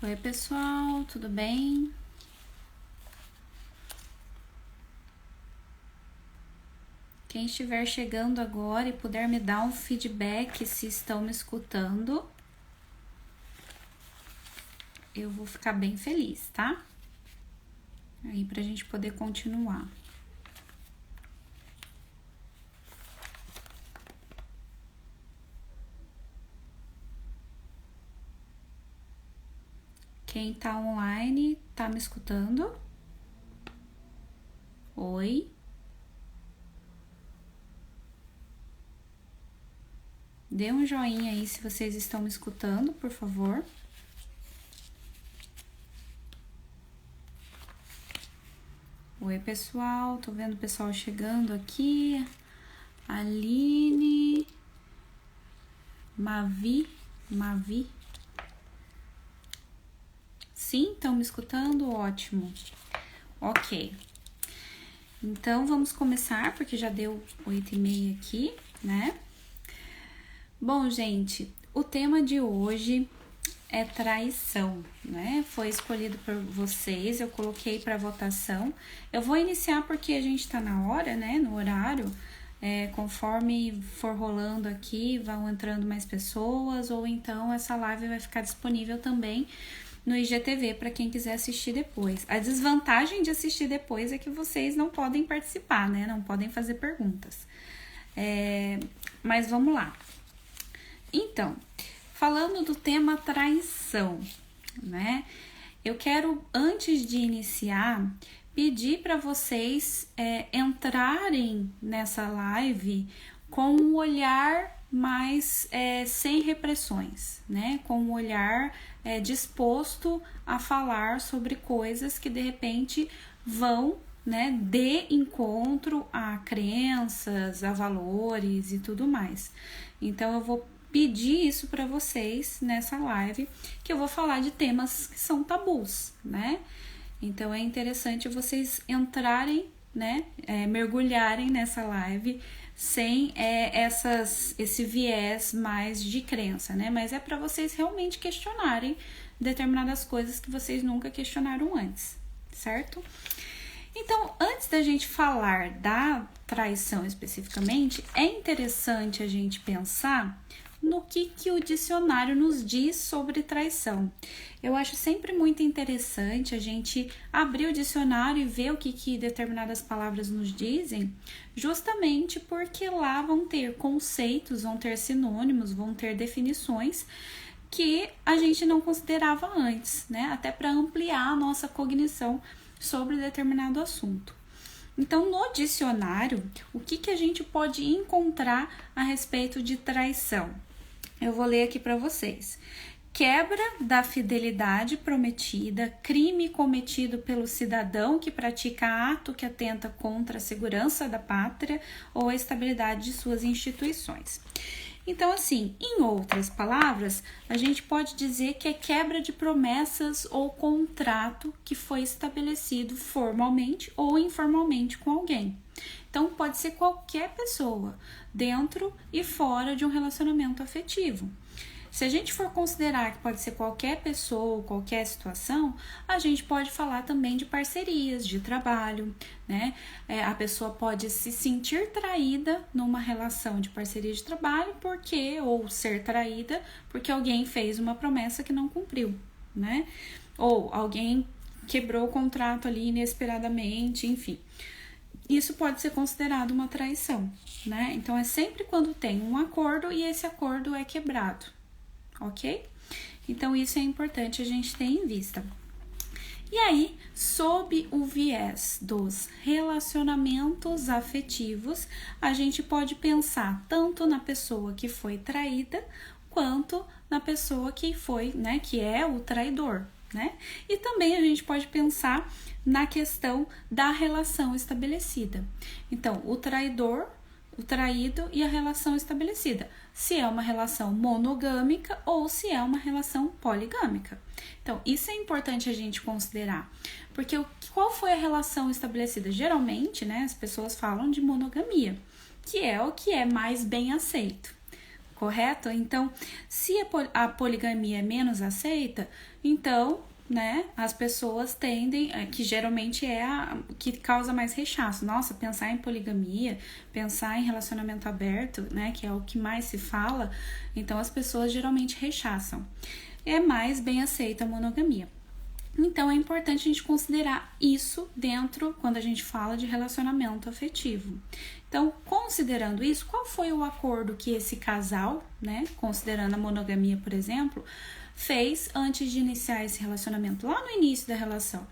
Oi, pessoal, tudo bem? Quem estiver chegando agora e puder me dar um feedback se estão me escutando, eu vou ficar bem feliz, tá? Aí pra gente poder continuar. Quem tá online, tá me escutando? Oi? Dê um joinha aí se vocês estão me escutando, por favor. Oi, pessoal, tô vendo o pessoal chegando aqui. Aline, Mavi. Sim, estão me escutando? Ótimo. Ok. Então, vamos começar, porque já deu 8h30 aqui, né? Bom, gente, o tema de hoje é traição, né? Foi escolhido por vocês, eu coloquei para votação. Eu vou iniciar porque a gente tá na hora, né? No horário. Conforme for rolando aqui, vão entrando mais pessoas, ou então essa live vai ficar disponível também no IGTV para quem quiser assistir depois. A desvantagem de assistir depois é que vocês não podem participar, né? Não podem fazer perguntas. Mas vamos lá. Então, falando do tema traição, né? Eu quero, antes de iniciar, pedir para vocês entrarem nessa live com um olhar mais sem repressões, né? Com um olhar disposto a falar sobre coisas que de repente vão, né, de encontro a crenças, a valores e tudo mais. Então eu vou pedir isso para vocês nessa live, que eu vou falar de temas que são tabus, né? Então é interessante vocês entrarem, né, mergulharem nessa live sem esse viés mais de crença, né? Mas é para vocês realmente questionarem determinadas coisas que vocês nunca questionaram antes, certo? Então, antes da gente falar da traição especificamente, é interessante a gente pensar no que o dicionário nos diz sobre traição. Eu acho sempre muito interessante a gente abrir o dicionário e ver o que determinadas palavras nos dizem, justamente porque lá vão ter conceitos, vão ter sinônimos, vão ter definições que a gente não considerava antes, né? Até para ampliar a nossa cognição sobre determinado assunto. Então, no dicionário, o que a gente pode encontrar a respeito de traição? Eu vou ler aqui para vocês. Quebra da fidelidade prometida, crime cometido pelo cidadão que pratica ato que atenta contra a segurança da pátria ou a estabilidade de suas instituições. Então, assim, em outras palavras, a gente pode dizer que é quebra de promessas ou contrato que foi estabelecido formalmente ou informalmente com alguém. Então, pode ser qualquer pessoa, dentro e fora de um relacionamento afetivo. Se a gente for considerar que pode ser qualquer pessoa ou qualquer situação, a gente pode falar também de parcerias, de trabalho, né? A pessoa pode se sentir traída numa relação de parceria de trabalho ou ser traída porque alguém fez uma promessa que não cumpriu, né? Ou alguém quebrou o contrato ali inesperadamente, enfim. Isso pode ser considerado uma traição, né? Então, é sempre quando tem um acordo e esse acordo é quebrado. Ok? Então, isso é importante a gente ter em vista. E aí, sob o viés dos relacionamentos afetivos, a gente pode pensar tanto na pessoa que foi traída, quanto na pessoa que foi, né, que é o traidor, né? E também a gente pode pensar na questão da relação estabelecida. Então, o traidor, o traído e a relação estabelecida. Se é uma relação monogâmica ou se é uma relação poligâmica. Então, isso é importante a gente considerar. Porque qual foi a relação estabelecida? Geralmente, né, as pessoas falam de monogamia, que é o que é mais bem aceito. correto? Então, se a poligamia é menos aceita, então, né, as pessoas tendem, que geralmente é a que causa mais rechaço. Nossa, pensar em poligamia, pensar em relacionamento aberto, né, que é o que mais se fala, então as pessoas geralmente rechaçam. É mais bem aceita a monogamia. Então, é importante a gente considerar isso dentro, quando a gente fala de relacionamento afetivo. Então, considerando isso, qual foi o acordo que esse casal, né, considerando a monogamia, por exemplo, fez antes de iniciar esse relacionamento, lá no início da relação,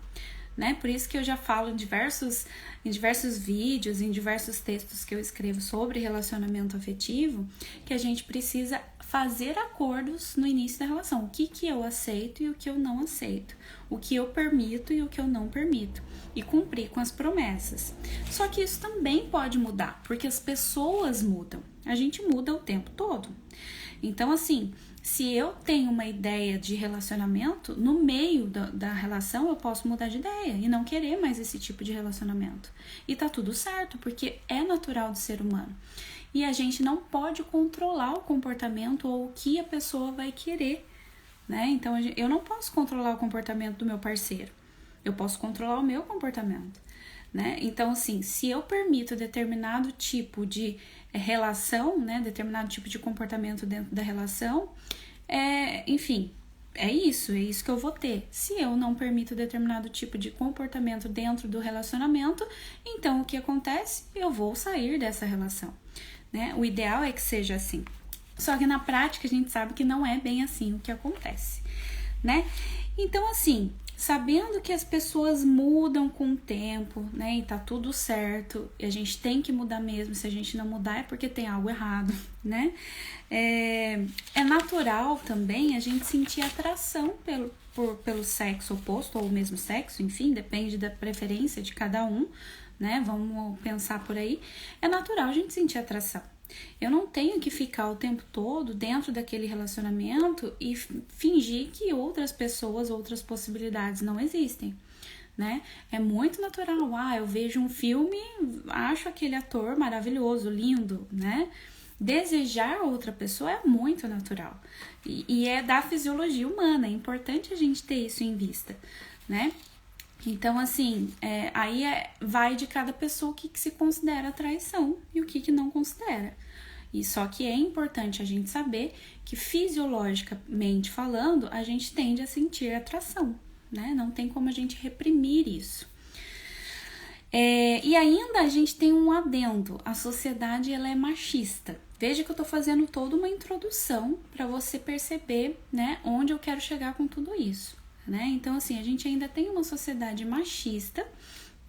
né? Por isso que eu já falo em diversos vídeos, em diversos textos que eu escrevo sobre relacionamento afetivo, que a gente precisa fazer acordos no início da relação. O que eu aceito e o que eu não aceito. O que eu permito e o que eu não permito. E cumprir com as promessas. Só que isso também pode mudar, porque as pessoas mudam. A gente muda o tempo todo. Então, assim, se eu tenho uma ideia de relacionamento, no meio da relação eu posso mudar de ideia e não querer mais esse tipo de relacionamento. E tá tudo certo, porque é natural do ser humano. E a gente não pode controlar o comportamento ou o que a pessoa vai querer, né? Então, eu não posso controlar o comportamento do meu parceiro. Eu posso controlar o meu comportamento, né? Então, assim, se eu permito determinado tipo de relação, né? Determinado tipo de comportamento dentro da relação, enfim, é isso que eu vou ter. Se eu não permito determinado tipo de comportamento dentro do relacionamento, então o que acontece? Eu vou sair dessa relação, né? O ideal é que seja assim. Só que na prática a gente sabe que não é bem assim o que acontece, né? Então, assim, sabendo que as pessoas mudam com o tempo, né? E tá tudo certo, e a gente tem que mudar mesmo. Se a gente não mudar é porque tem algo errado, né? É natural também a gente sentir atração pelo sexo oposto ou o mesmo sexo, enfim, depende da preferência de cada um, né? Vamos pensar por aí. É natural a gente sentir atração. Eu não tenho que ficar o tempo todo dentro daquele relacionamento e fingir que outras pessoas, outras possibilidades não existem, né? É muito natural. Eu vejo um filme, acho aquele ator maravilhoso, lindo, né? Desejar outra pessoa é muito natural e é da fisiologia humana. É importante a gente ter isso em vista, né? Então, assim, vai de cada pessoa o que se considera traição e o que não considera. E só que é importante a gente saber que, fisiologicamente falando, a gente tende a sentir atração, né? Não tem como a gente reprimir isso. E ainda a gente tem um adendo. A sociedade, ela é machista. Veja que eu tô fazendo toda uma introdução para você perceber, né, onde eu quero chegar com tudo isso. Né? Então, assim, a gente ainda tem uma sociedade machista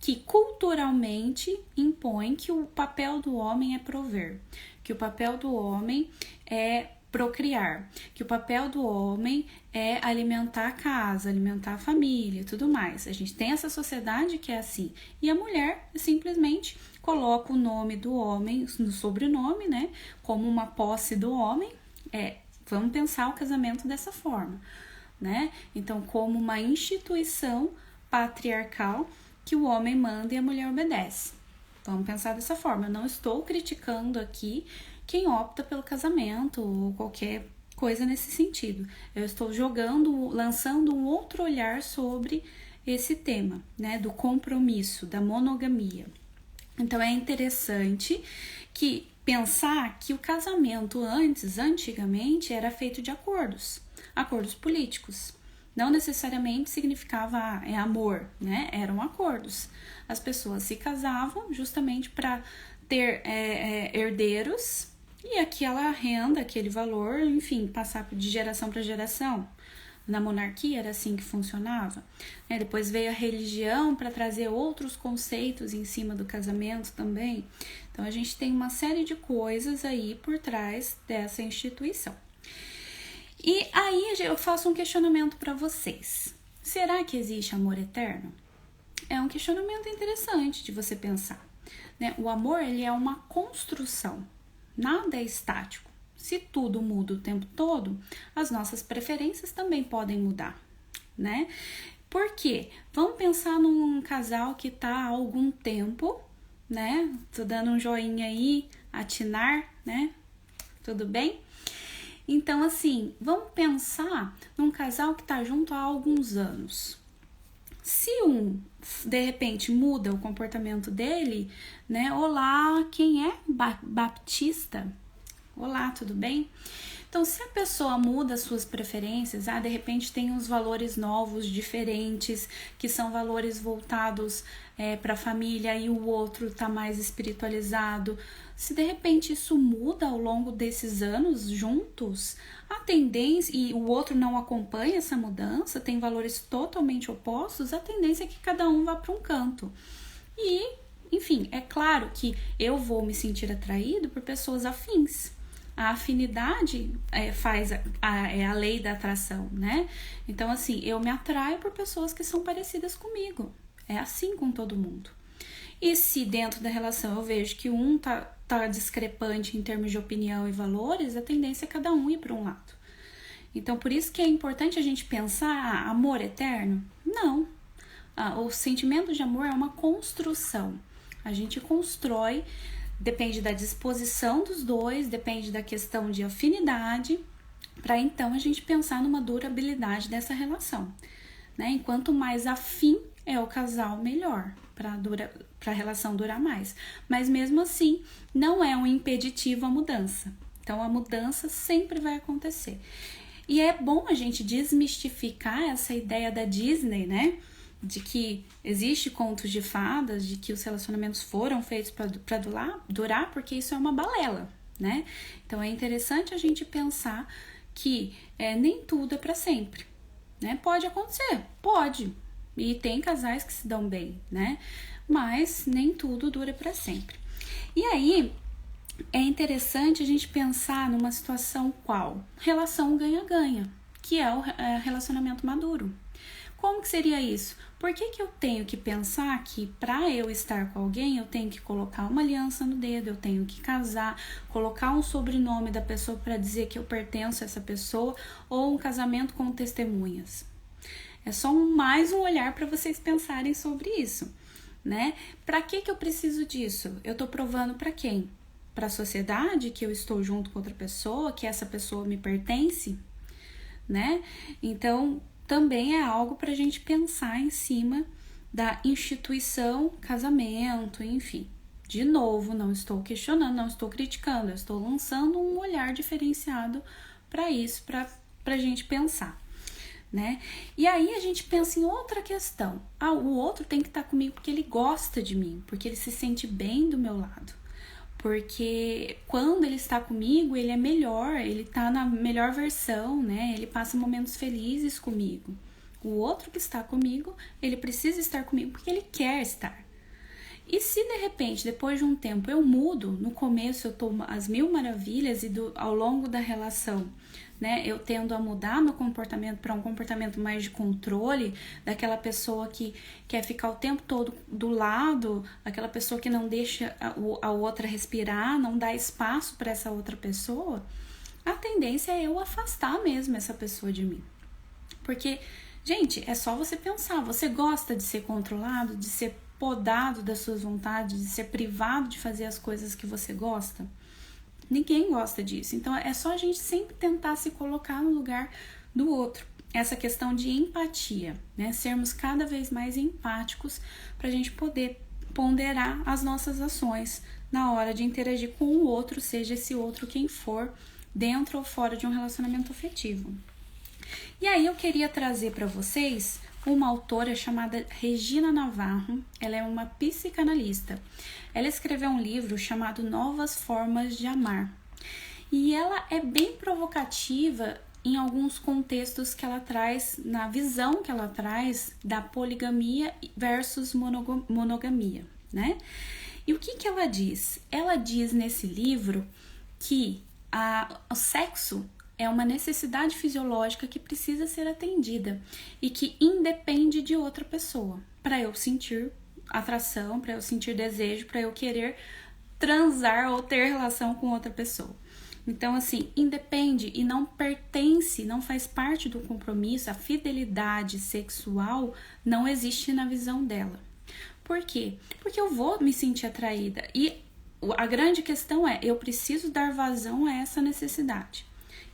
que culturalmente impõe que o papel do homem é prover, que o papel do homem é procriar, que o papel do homem é alimentar a casa, alimentar a família e tudo mais. A gente tem essa sociedade que é assim. E a mulher simplesmente coloca o nome do homem no sobrenome, né? Como uma posse do homem. Vamos pensar o casamento dessa forma, né? Então, como uma instituição patriarcal que o homem manda e a mulher obedece. Vamos pensar dessa forma. Eu não estou criticando aqui quem opta pelo casamento ou qualquer coisa nesse sentido. Eu estou lançando um outro olhar sobre esse tema, né? Do compromisso, da monogamia. Então, é interessante que pensar que o casamento antigamente, era feito de acordos políticos. Não necessariamente significava amor, né? Eram acordos. As pessoas se casavam justamente para ter herdeiros e aquela renda, aquele valor, enfim, passar de geração para geração. Na monarquia era assim que funcionava. Depois veio a religião para trazer outros conceitos em cima do casamento também. Então, a gente tem uma série de coisas aí por trás dessa instituição. E aí eu faço um questionamento para vocês. Será que existe amor eterno? É um questionamento interessante de você pensar, né? O amor, ele é uma construção. Nada é estático. Se tudo muda o tempo todo, as nossas preferências também podem mudar, né? Por quê? Vamos pensar num casal que tá há algum tempo, né? Tô dando um joinha aí, atinar, né? Tudo bem? Então, assim, vamos pensar num casal que tá junto há alguns anos. Se um, de repente, muda o comportamento dele, né? Olá, quem é Baptista? Olá, tudo bem? Então, se a pessoa muda suas preferências, de repente tem uns valores novos, diferentes, que são valores voltados para a família e o outro tá mais espiritualizado. Se de repente isso muda ao longo desses anos juntos, a tendência, e o outro não acompanha essa mudança, tem valores totalmente opostos, a tendência é que cada um vá para um canto. E, enfim, é claro que eu vou me sentir atraído por pessoas afins. A afinidade é a lei da atração, né? Então, assim, eu me atraio por pessoas que são parecidas comigo. É assim com todo mundo. E se dentro da relação eu vejo que um tá discrepante em termos de opinião e valores, a tendência é cada um ir para um lado. Então, por isso que é importante a gente pensar, amor eterno? Não. O sentimento de amor é uma construção. A gente constrói. Depende da disposição dos dois, depende da questão de afinidade, para então a gente pensar numa durabilidade dessa relação, né? Enquanto mais afim é o casal, melhor, para a relação durar mais. Mas mesmo assim, não é um impeditivo a mudança. Então a mudança sempre vai acontecer. E é bom a gente desmistificar essa ideia da Disney, né? De que existe contos de fadas, de que os relacionamentos foram feitos para durar, porque isso é uma balela, né? Então é interessante a gente pensar que nem tudo é para sempre, né? Pode acontecer, pode, e tem casais que se dão bem, né? Mas nem tudo dura para sempre. E aí é interessante a gente pensar numa situação qual? Relação ganha-ganha, que é o relacionamento maduro. Como que seria isso? Por que eu tenho que pensar que para eu estar com alguém eu tenho que colocar uma aliança no dedo, eu tenho que casar, colocar um sobrenome da pessoa para dizer que eu pertenço a essa pessoa, ou um casamento com testemunhas? É só mais um olhar para vocês pensarem sobre isso, né? Para que eu preciso disso? Eu tô provando para quem? Para a sociedade que eu estou junto com outra pessoa, que essa pessoa me pertence, né? Então também é algo para a gente pensar em cima da instituição casamento, enfim. De novo, não estou questionando, não estou criticando, eu estou lançando um olhar diferenciado para isso, para a gente pensar, né? E aí a gente pensa em outra questão. O outro tem que estar comigo porque ele gosta de mim, porque ele se sente bem do meu lado. Porque quando ele está comigo, ele é melhor, ele está na melhor versão, né? Ele passa momentos felizes comigo. O outro que está comigo, ele precisa estar comigo porque ele quer estar. E se de repente, depois de um tempo, eu mudo, no começo eu tô às mil maravilhas e ao longo da relação, né, eu tendo a mudar meu comportamento para um comportamento mais de controle, daquela pessoa que quer ficar o tempo todo do lado, aquela pessoa que não deixa a outra respirar, não dá espaço para essa outra pessoa, a tendência é eu afastar mesmo essa pessoa de mim. Porque, gente, é só você pensar, você gosta de ser controlado, de ser podado das suas vontades, de ser privado de fazer as coisas que você gosta? Ninguém gosta disso. Então é só a gente sempre tentar se colocar no lugar do outro. Essa questão de empatia, né? Sermos cada vez mais empáticos para a gente poder ponderar as nossas ações na hora de interagir com o outro, seja esse outro quem for, dentro ou fora de um relacionamento afetivo. E aí eu queria trazer para vocês uma autora chamada Regina Navarro. Ela é uma psicanalista. Ela escreveu um livro chamado Novas Formas de Amar. E ela é bem provocativa em alguns contextos que ela traz, na visão que ela traz da poligamia versus monogamia, né? E o que ela diz? Ela diz nesse livro que o sexo é uma necessidade fisiológica que precisa ser atendida e que independe de outra pessoa. Para eu sentir atração, para eu sentir desejo, para eu querer transar ou ter relação com outra pessoa. Então, assim, independe e não pertence, não faz parte do compromisso, a fidelidade sexual não existe na visão dela. Por quê? Porque eu vou me sentir atraída e a grande questão é, eu preciso dar vazão a essa necessidade.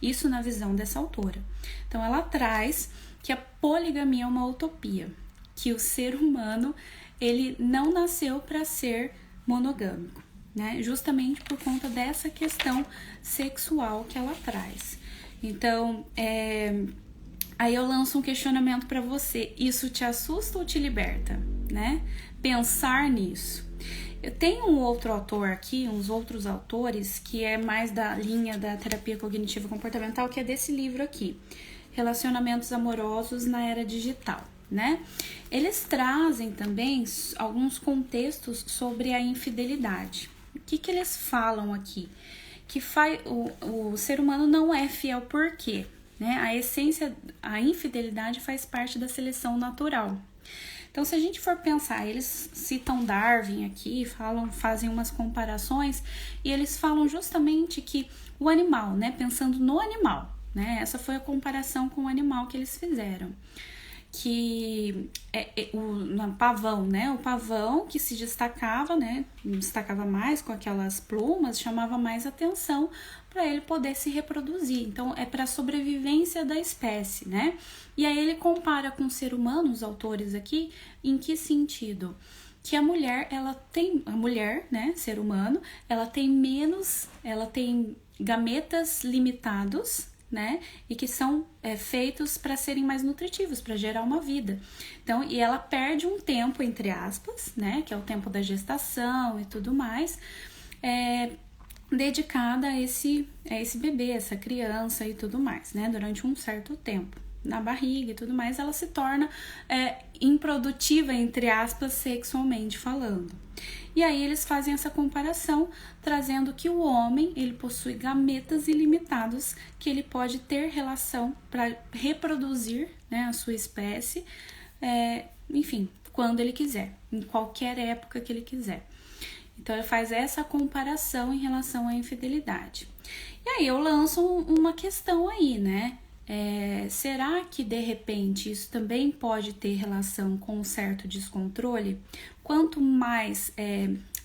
Isso na visão dessa autora. Então, ela traz que a poligamia é uma utopia, que o ser humano, ele não nasceu para ser monogâmico, né? Justamente por conta dessa questão sexual que ela traz. Então, aí eu lanço um questionamento para você. Isso te assusta ou te liberta, né? Pensar nisso. Eu tenho um outro autor aqui, uns outros autores, que é mais da linha da terapia cognitiva comportamental, que é desse livro aqui, Relacionamentos Amorosos na Era Digital, né? Eles trazem também alguns contextos sobre a infidelidade. O que eles falam aqui? Que o ser humano não é fiel por quê? Né? A essência, a infidelidade faz parte da seleção natural. Então, se a gente for pensar, eles citam Darwin aqui, fazem umas comparações, e eles falam justamente que o animal, né, pensando no animal, né, essa foi a comparação com o animal que eles fizeram, que o pavão, né, o pavão que se destacava, né, destacava mais com aquelas plumas, chamava mais atenção para ele poder se reproduzir. Então, é para a sobrevivência da espécie, né? E aí ele compara com o ser humano, os autores aqui, em que sentido? Que a mulher, né, ser humano, ela tem gametas limitados, né, e que são feitos para serem mais nutritivos, para gerar uma vida. Então, e ela perde um tempo, entre aspas, né, que é o tempo da gestação e tudo mais, dedicada a esse bebê, essa criança e tudo mais, né, durante um certo tempo. Na barriga e tudo mais, ela se torna improdutiva, entre aspas, sexualmente falando. E aí eles fazem essa comparação, trazendo que o homem, ele possui gametas ilimitados, que ele pode ter relação para reproduzir, né, a sua espécie, enfim, quando ele quiser, em qualquer época que ele quiser. Então, ele faz essa comparação em relação à infidelidade. E aí eu lanço uma questão aí, né? Será que, de repente, isso também pode ter relação com um certo descontrole? Quanto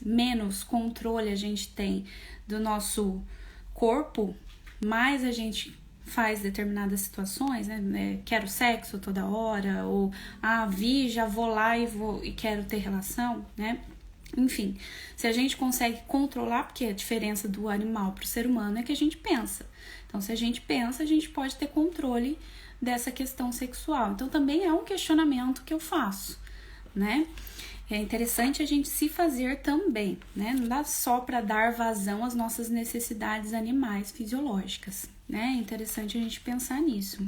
menos controle a gente tem do nosso corpo, mais a gente faz determinadas situações, né? Quero sexo toda hora, ou já vou lá e quero ter relação, né? Enfim, se a gente consegue controlar, porque a diferença do animal para o ser humano é que a gente pensa. Então, se a gente pensa, a gente pode ter controle dessa questão sexual. Então, também é um questionamento que eu faço, né? É interessante a gente se fazer também, né? Não dá só para dar vazão às nossas necessidades animais fisiológicas, né? É interessante a gente pensar nisso.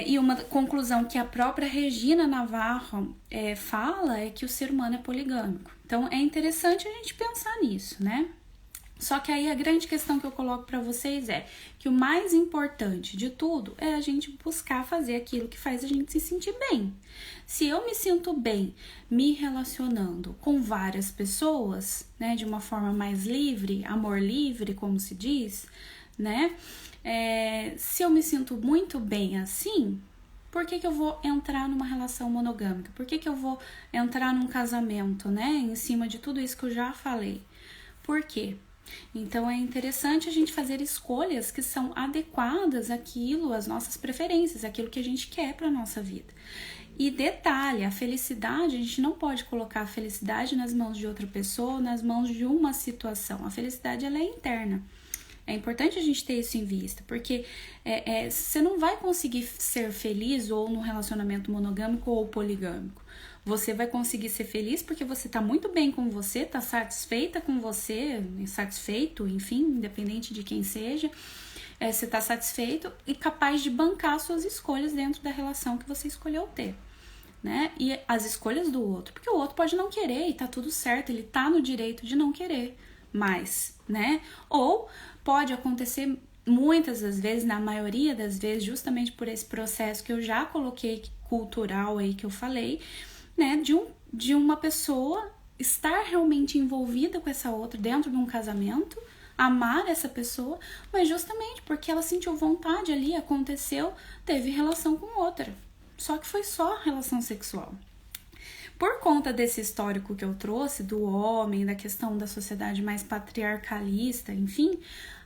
E uma conclusão que a própria Regina Navarro fala é que o ser humano é poligâmico. Então, é interessante a gente pensar nisso, né? Só que aí a grande questão que eu coloco para vocês é que o mais importante de tudo é a gente buscar fazer aquilo que faz a gente se sentir bem. Se eu me sinto bem me relacionando com várias pessoas, né, de uma forma mais livre, amor livre, como se diz, né? Se eu me sinto muito bem assim, por que eu vou entrar numa relação monogâmica? Por que eu vou entrar num casamento, né? Em cima de tudo isso que eu já falei. Por quê? Então, é interessante a gente fazer escolhas que são adequadas àquilo, às nossas preferências, àquilo que a gente quer para a nossa vida. E detalhe, a felicidade, a gente não pode colocar a felicidade nas mãos de outra pessoa, nas mãos de uma situação. A felicidade, ela é interna. É importante a gente ter isso em vista, porque você não vai conseguir ser feliz ou num relacionamento monogâmico ou poligâmico. Você vai conseguir ser feliz porque você tá muito bem com você, tá satisfeita com você, satisfeito, enfim, independente de quem seja, você tá satisfeito e capaz de bancar suas escolhas dentro da relação que você escolheu ter, né? E as escolhas do outro, porque o outro pode não querer e tá tudo certo, ele tá no direito de não querer mais, né? Ou pode acontecer muitas das vezes, na maioria das vezes, justamente por esse processo que eu já coloquei cultural aí que eu falei, né, de uma pessoa estar realmente envolvida com essa outra dentro de um casamento, amar essa pessoa, mas justamente porque ela sentiu vontade ali, aconteceu, teve relação com outra. Só que foi só relação sexual. Por conta desse histórico que eu trouxe, do homem, da questão da sociedade mais patriarcalista, enfim,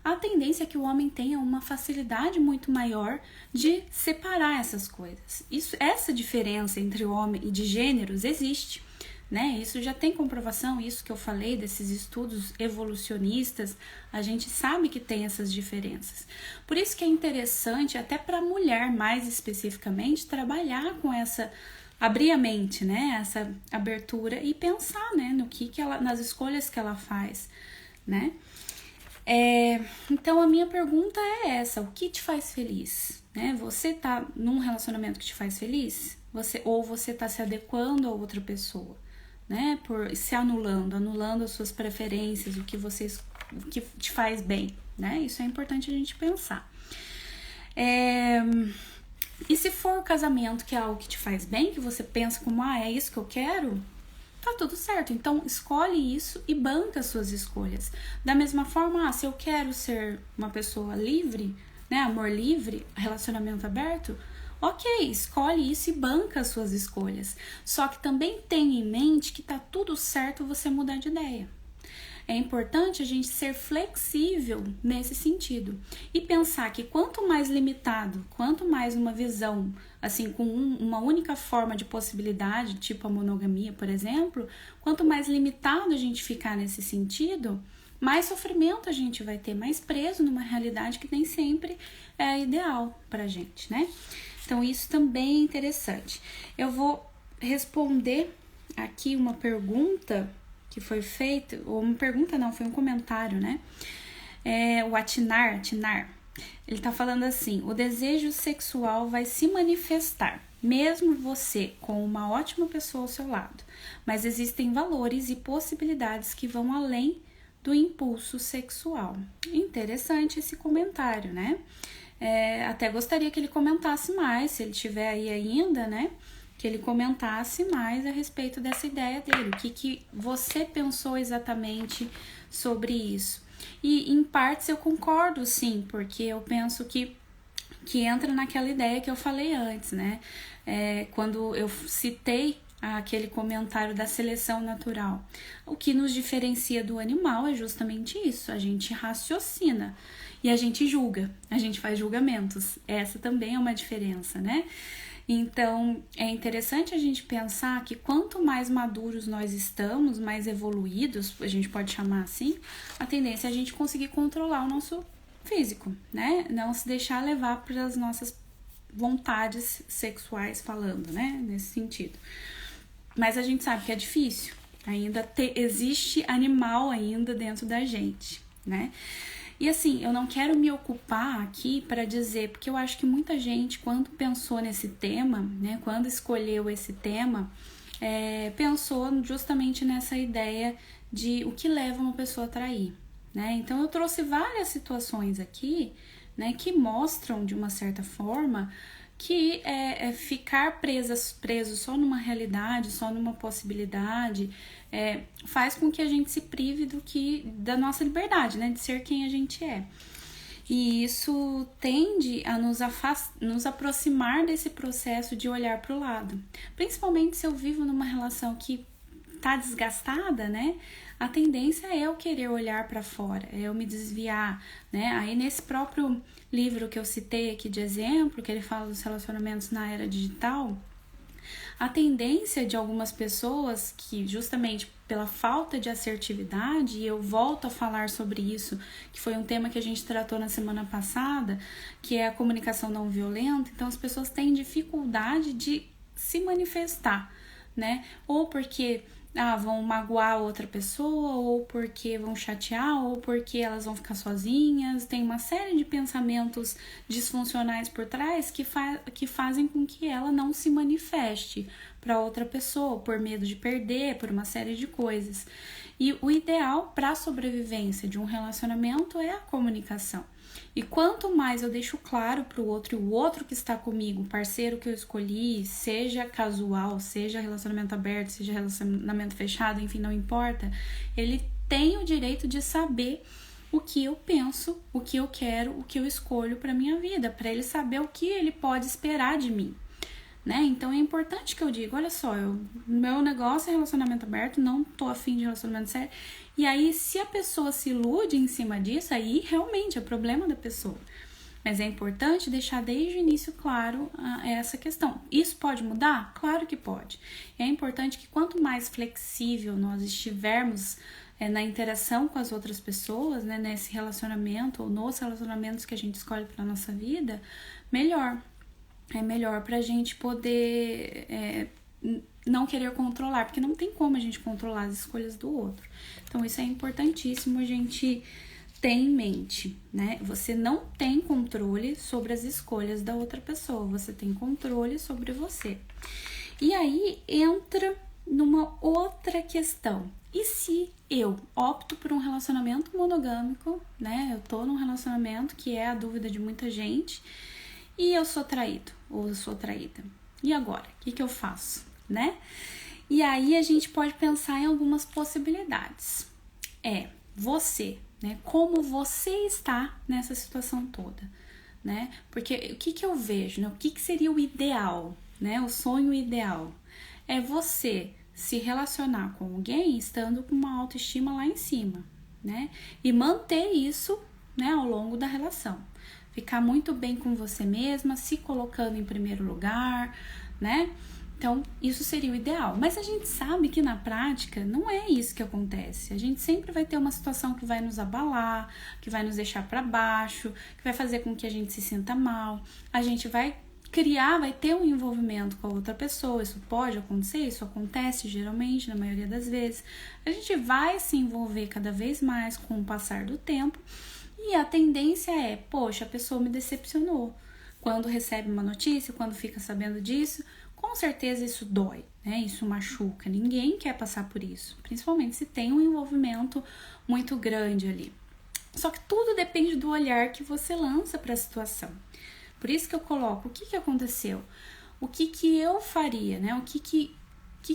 a tendência é que o homem tenha uma facilidade muito maior de separar essas coisas. Essa diferença entre homem e de gêneros existe, né? Isso já tem comprovação, isso que eu falei desses estudos evolucionistas, a gente sabe que tem essas diferenças. Por isso que é interessante, até para a mulher mais especificamente, trabalhar com essa, abrir a mente, né? Essa abertura e pensar, né? No que ela, nas escolhas que ela faz, né? Então a minha pergunta é essa: o que te faz feliz? Né? Você tá num relacionamento que te faz feliz? Ou você tá se adequando a outra pessoa, né? Por se anulando as suas preferências, o que te faz bem, né? Isso é importante a gente pensar. E se for o casamento que é algo que te faz bem, que você pensa como, é isso que eu quero, tá tudo certo. Então, escolhe isso e banca as suas escolhas. Da mesma forma, se eu quero ser uma pessoa livre, né, amor livre, relacionamento aberto, ok, escolhe isso e banca as suas escolhas. Só que também tenha em mente que tá tudo certo você mudar de ideia. É importante a gente ser flexível nesse sentido e pensar que quanto mais limitado, quanto mais uma visão, assim, com uma única forma de possibilidade, tipo a monogamia, por exemplo, quanto mais limitado a gente ficar nesse sentido, mais sofrimento a gente vai ter, mais preso numa realidade que nem sempre é ideal pra gente, né? Então isso também é interessante. Eu vou responder aqui uma pergunta que foi feito, ou uma pergunta não, foi um comentário, né? O Atinar, ele tá falando assim: o desejo sexual vai se manifestar, mesmo você com uma ótima pessoa ao seu lado, mas existem valores e possibilidades que vão além do impulso sexual. Interessante esse comentário, né? Até gostaria que ele comentasse mais, se ele tiver aí ainda, né? Que ele comentasse mais a respeito dessa ideia dele, o que você pensou exatamente sobre isso. E em partes eu concordo sim, porque eu penso que entra naquela ideia que eu falei antes, né? Quando eu citei aquele comentário da seleção natural. O que nos diferencia do animal é justamente isso, a gente raciocina e a gente julga, a gente faz julgamentos. Essa também é uma diferença, né? Então, é interessante a gente pensar que quanto mais maduros nós estamos, mais evoluídos, a gente pode chamar assim, a tendência é a gente conseguir controlar o nosso físico, né? Não se deixar levar pelas nossas vontades sexuais falando, né? Nesse sentido. Mas a gente sabe que é difícil, ainda existe animal ainda dentro da gente, né? E assim, eu não quero me ocupar aqui para dizer, porque eu acho que muita gente, quando pensou nesse tema, né, quando escolheu esse tema, pensou justamente nessa ideia de o que leva uma pessoa a trair, né? Então eu trouxe várias situações aqui, né, que mostram de uma certa forma que ficar preso só numa realidade, só numa possibilidade, faz com que a gente se prive da nossa liberdade, né, de ser quem a gente é. E isso tende a nos aproximar desse processo de olhar para o lado. Principalmente se eu vivo numa relação que tá desgastada, né? A tendência é eu querer olhar para fora, é eu me desviar, né? Aí nesse próprio livro que eu citei aqui de exemplo, que ele fala dos relacionamentos na era digital, a tendência de algumas pessoas que justamente pela falta de assertividade, e eu volto a falar sobre isso, que foi um tema que a gente tratou na semana passada, que é a comunicação não violenta, então as pessoas têm dificuldade de se manifestar, né? Ou porque vão magoar outra pessoa, ou porque vão chatear, ou porque elas vão ficar sozinhas. Tem uma série de pensamentos disfuncionais por trás que fazem com que ela não se manifeste para outra pessoa, por medo de perder, por uma série de coisas. E o ideal para a sobrevivência de um relacionamento é a comunicação. E quanto mais eu deixo claro para o outro, e o outro que está comigo, o parceiro que eu escolhi, seja casual, seja relacionamento aberto, seja relacionamento fechado, enfim, não importa, ele tem o direito de saber o que eu penso, o que eu quero, o que eu escolho para minha vida, para ele saber o que ele pode esperar de mim, né? Então é importante que eu diga, olha só, meu negócio é relacionamento aberto, não tô afim de relacionamento sério. E aí, se a pessoa se ilude em cima disso, aí realmente é problema da pessoa. Mas é importante deixar desde o início claro essa questão. Isso pode mudar? Claro que pode. É importante que quanto mais flexível nós estivermos na interação com as outras pessoas, né, nesse relacionamento ou nos relacionamentos que a gente escolhe para nossa vida, melhor. É melhor pra gente poder não querer controlar, porque não tem como a gente controlar as escolhas do outro. Então isso é importantíssimo a gente ter em mente, né? Você não tem controle sobre as escolhas da outra pessoa, você tem controle sobre você. E aí entra numa outra questão. E se eu opto por um relacionamento monogâmico, né? Eu tô num relacionamento que é a dúvida de muita gente, e eu sou traído, ou eu sou traída. E agora? O que eu faço, né? E aí a gente pode pensar em algumas possibilidades. Você, né? Como você está nessa situação toda, né? Porque o que eu vejo, né? O que seria o ideal, né? O sonho ideal é você se relacionar com alguém estando com uma autoestima lá em cima, né? E manter isso, né, ao longo da relação. Ficar muito bem com você mesma, se colocando em primeiro lugar, né? Então, isso seria o ideal. Mas a gente sabe que na prática não é isso que acontece. A gente sempre vai ter uma situação que vai nos abalar, que vai nos deixar para baixo, que vai fazer com que a gente se sinta mal. A gente vai ter um envolvimento com a outra pessoa. Isso pode acontecer, isso acontece geralmente, na maioria das vezes. A gente vai se envolver cada vez mais com o passar do tempo. E a tendência é, poxa, a pessoa me decepcionou. Quando recebe uma notícia, quando fica sabendo disso, com certeza isso dói, né? Isso machuca. Ninguém quer passar por isso, principalmente se tem um envolvimento muito grande ali. Só que tudo depende do olhar que você lança para a situação. Por isso que eu coloco o que aconteceu, o que eu faria, né? O que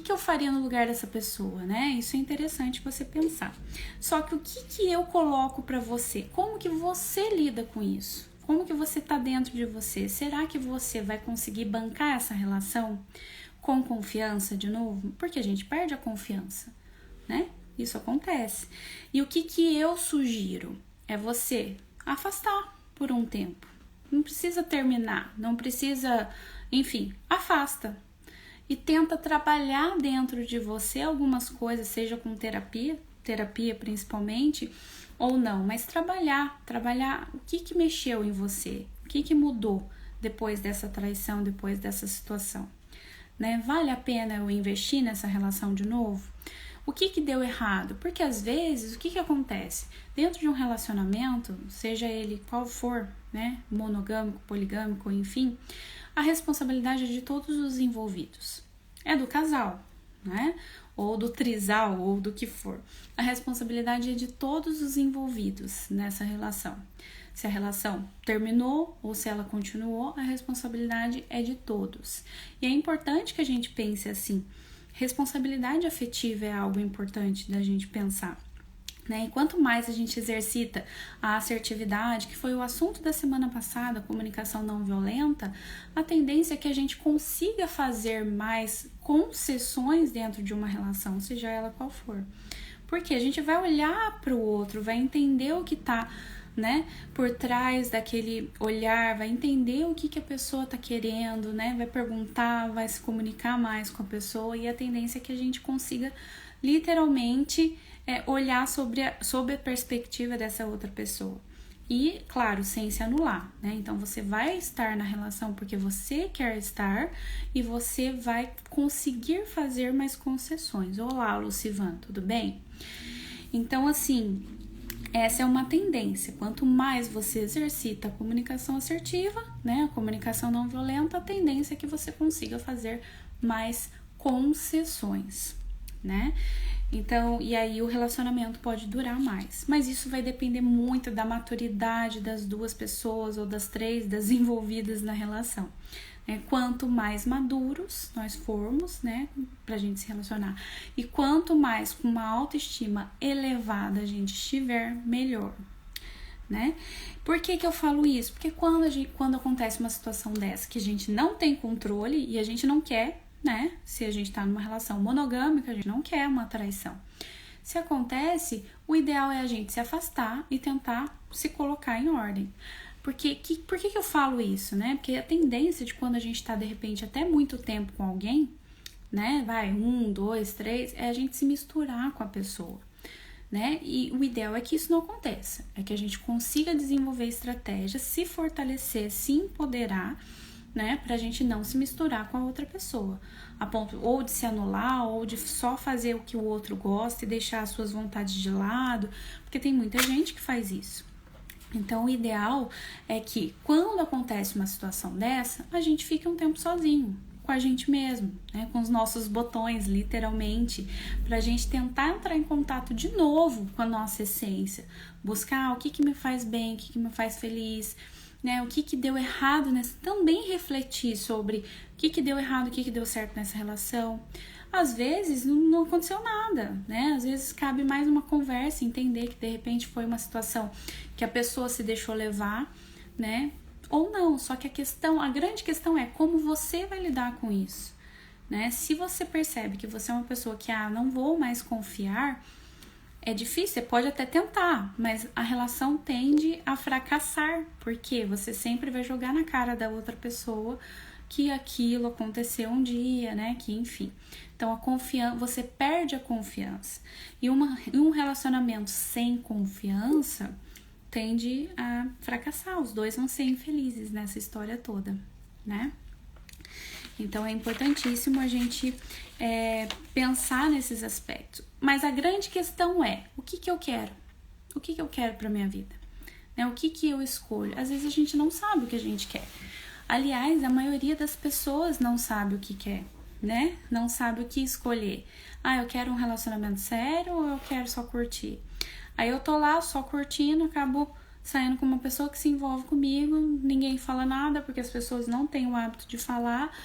eu faria no lugar dessa pessoa, né? Isso é interessante você pensar. Só que o que eu coloco para você? Como que você lida com isso? Como que você tá dentro de você? Será que você vai conseguir bancar essa relação com confiança de novo? Porque a gente perde a confiança, né? Isso acontece. E o que eu sugiro é você afastar por um tempo. Não precisa terminar, não precisa, enfim, afasta. E tenta trabalhar dentro de você algumas coisas, seja com terapia principalmente, ou não, mas trabalhar o que mexeu em você, o que mudou depois dessa traição, depois dessa situação, né? Vale a pena eu investir nessa relação de novo? O que deu errado? Porque às vezes, o que acontece? Dentro de um relacionamento, seja ele qual for, né? Monogâmico, poligâmico, enfim, a responsabilidade é de todos os envolvidos. É do casal, né? Ou do trisal, ou do que for. A responsabilidade é de todos os envolvidos nessa relação. Se a relação terminou ou se ela continuou, a responsabilidade é de todos. E é importante que a gente pense assim. Responsabilidade afetiva é algo importante da gente pensar, né? E quanto mais a gente exercita a assertividade, que foi o assunto da semana passada, comunicação não violenta, a tendência é que a gente consiga fazer mais concessões dentro de uma relação, seja ela qual for. Porque a gente vai olhar para o outro, vai entender o que está, né, por trás daquele olhar, vai entender o que a pessoa tá querendo, né, vai perguntar, vai se comunicar mais com a pessoa, e a tendência é que a gente consiga literalmente olhar sob a perspectiva dessa outra pessoa. E, claro, sem se anular, né? Então, você vai estar na relação porque você quer estar e você vai conseguir fazer mais concessões. Olá, Lucivan, tudo bem? Então, assim, essa é uma tendência. Quanto mais você exercita a comunicação assertiva, né, a comunicação não violenta, a tendência é que você consiga fazer mais concessões, né? Então, e aí o relacionamento pode durar mais. Mas isso vai depender muito da maturidade das duas pessoas ou das três, das envolvidas na relação. Quanto mais maduros nós formos, né, pra gente se relacionar, e quanto mais com uma autoestima elevada a gente estiver, melhor. né? Por que que eu falo isso? Porque quando acontece uma situação dessa que a gente não tem controle e a gente não quer, né? Se a gente tá numa relação monogâmica, a gente não quer uma traição. Se acontece, o ideal é a gente se afastar e tentar se colocar em ordem. Por que que eu falo isso, né? Porque a tendência de quando a gente tá, de repente, até muito tempo com alguém, né? Vai, 1, 2, 3, é a gente se misturar com a pessoa, né? E o ideal é que isso não aconteça. É que a gente consiga desenvolver estratégias, se fortalecer, se empoderar, né? Pra gente não se misturar com a outra pessoa. A ponto ou de se anular, ou de só fazer o que o outro gosta e deixar as suas vontades de lado. Porque tem muita gente que faz isso. Então, o ideal é que, quando acontece uma situação dessa, a gente fique um tempo sozinho, com a gente mesmo, né? Com os nossos botões, literalmente, pra gente tentar entrar em contato de novo com a nossa essência. Buscar o que me faz bem, o que me faz feliz, né? O que deu errado nessa... Também refletir sobre o que deu errado, o que deu certo nessa relação. Às vezes não aconteceu nada, né? Às vezes cabe mais uma conversa, entender que de repente foi uma situação que a pessoa se deixou levar, né? Ou não, só que a grande questão é como você vai lidar com isso, né? Se você percebe que você é uma pessoa que, não vou mais confiar, é difícil, você pode até tentar, mas a relação tende a fracassar, porque você sempre vai jogar na cara da outra pessoa que aquilo aconteceu um dia, né? Que enfim. Então, você perde a confiança. E um relacionamento sem confiança tende a fracassar. Os dois vão ser infelizes nessa história toda, né? Então, é importantíssimo a gente pensar nesses aspectos. Mas a grande questão é, o que eu quero? O que eu quero para minha vida? Né? O que eu escolho? Às vezes a gente não sabe o que a gente quer. Aliás, a maioria das pessoas não sabe o que quer, né? Não sabe o que escolher. Eu quero um relacionamento sério ou eu quero só curtir? Aí eu tô lá só curtindo, acabo saindo com uma pessoa que se envolve comigo, ninguém fala nada, porque as pessoas não têm o hábito de falar,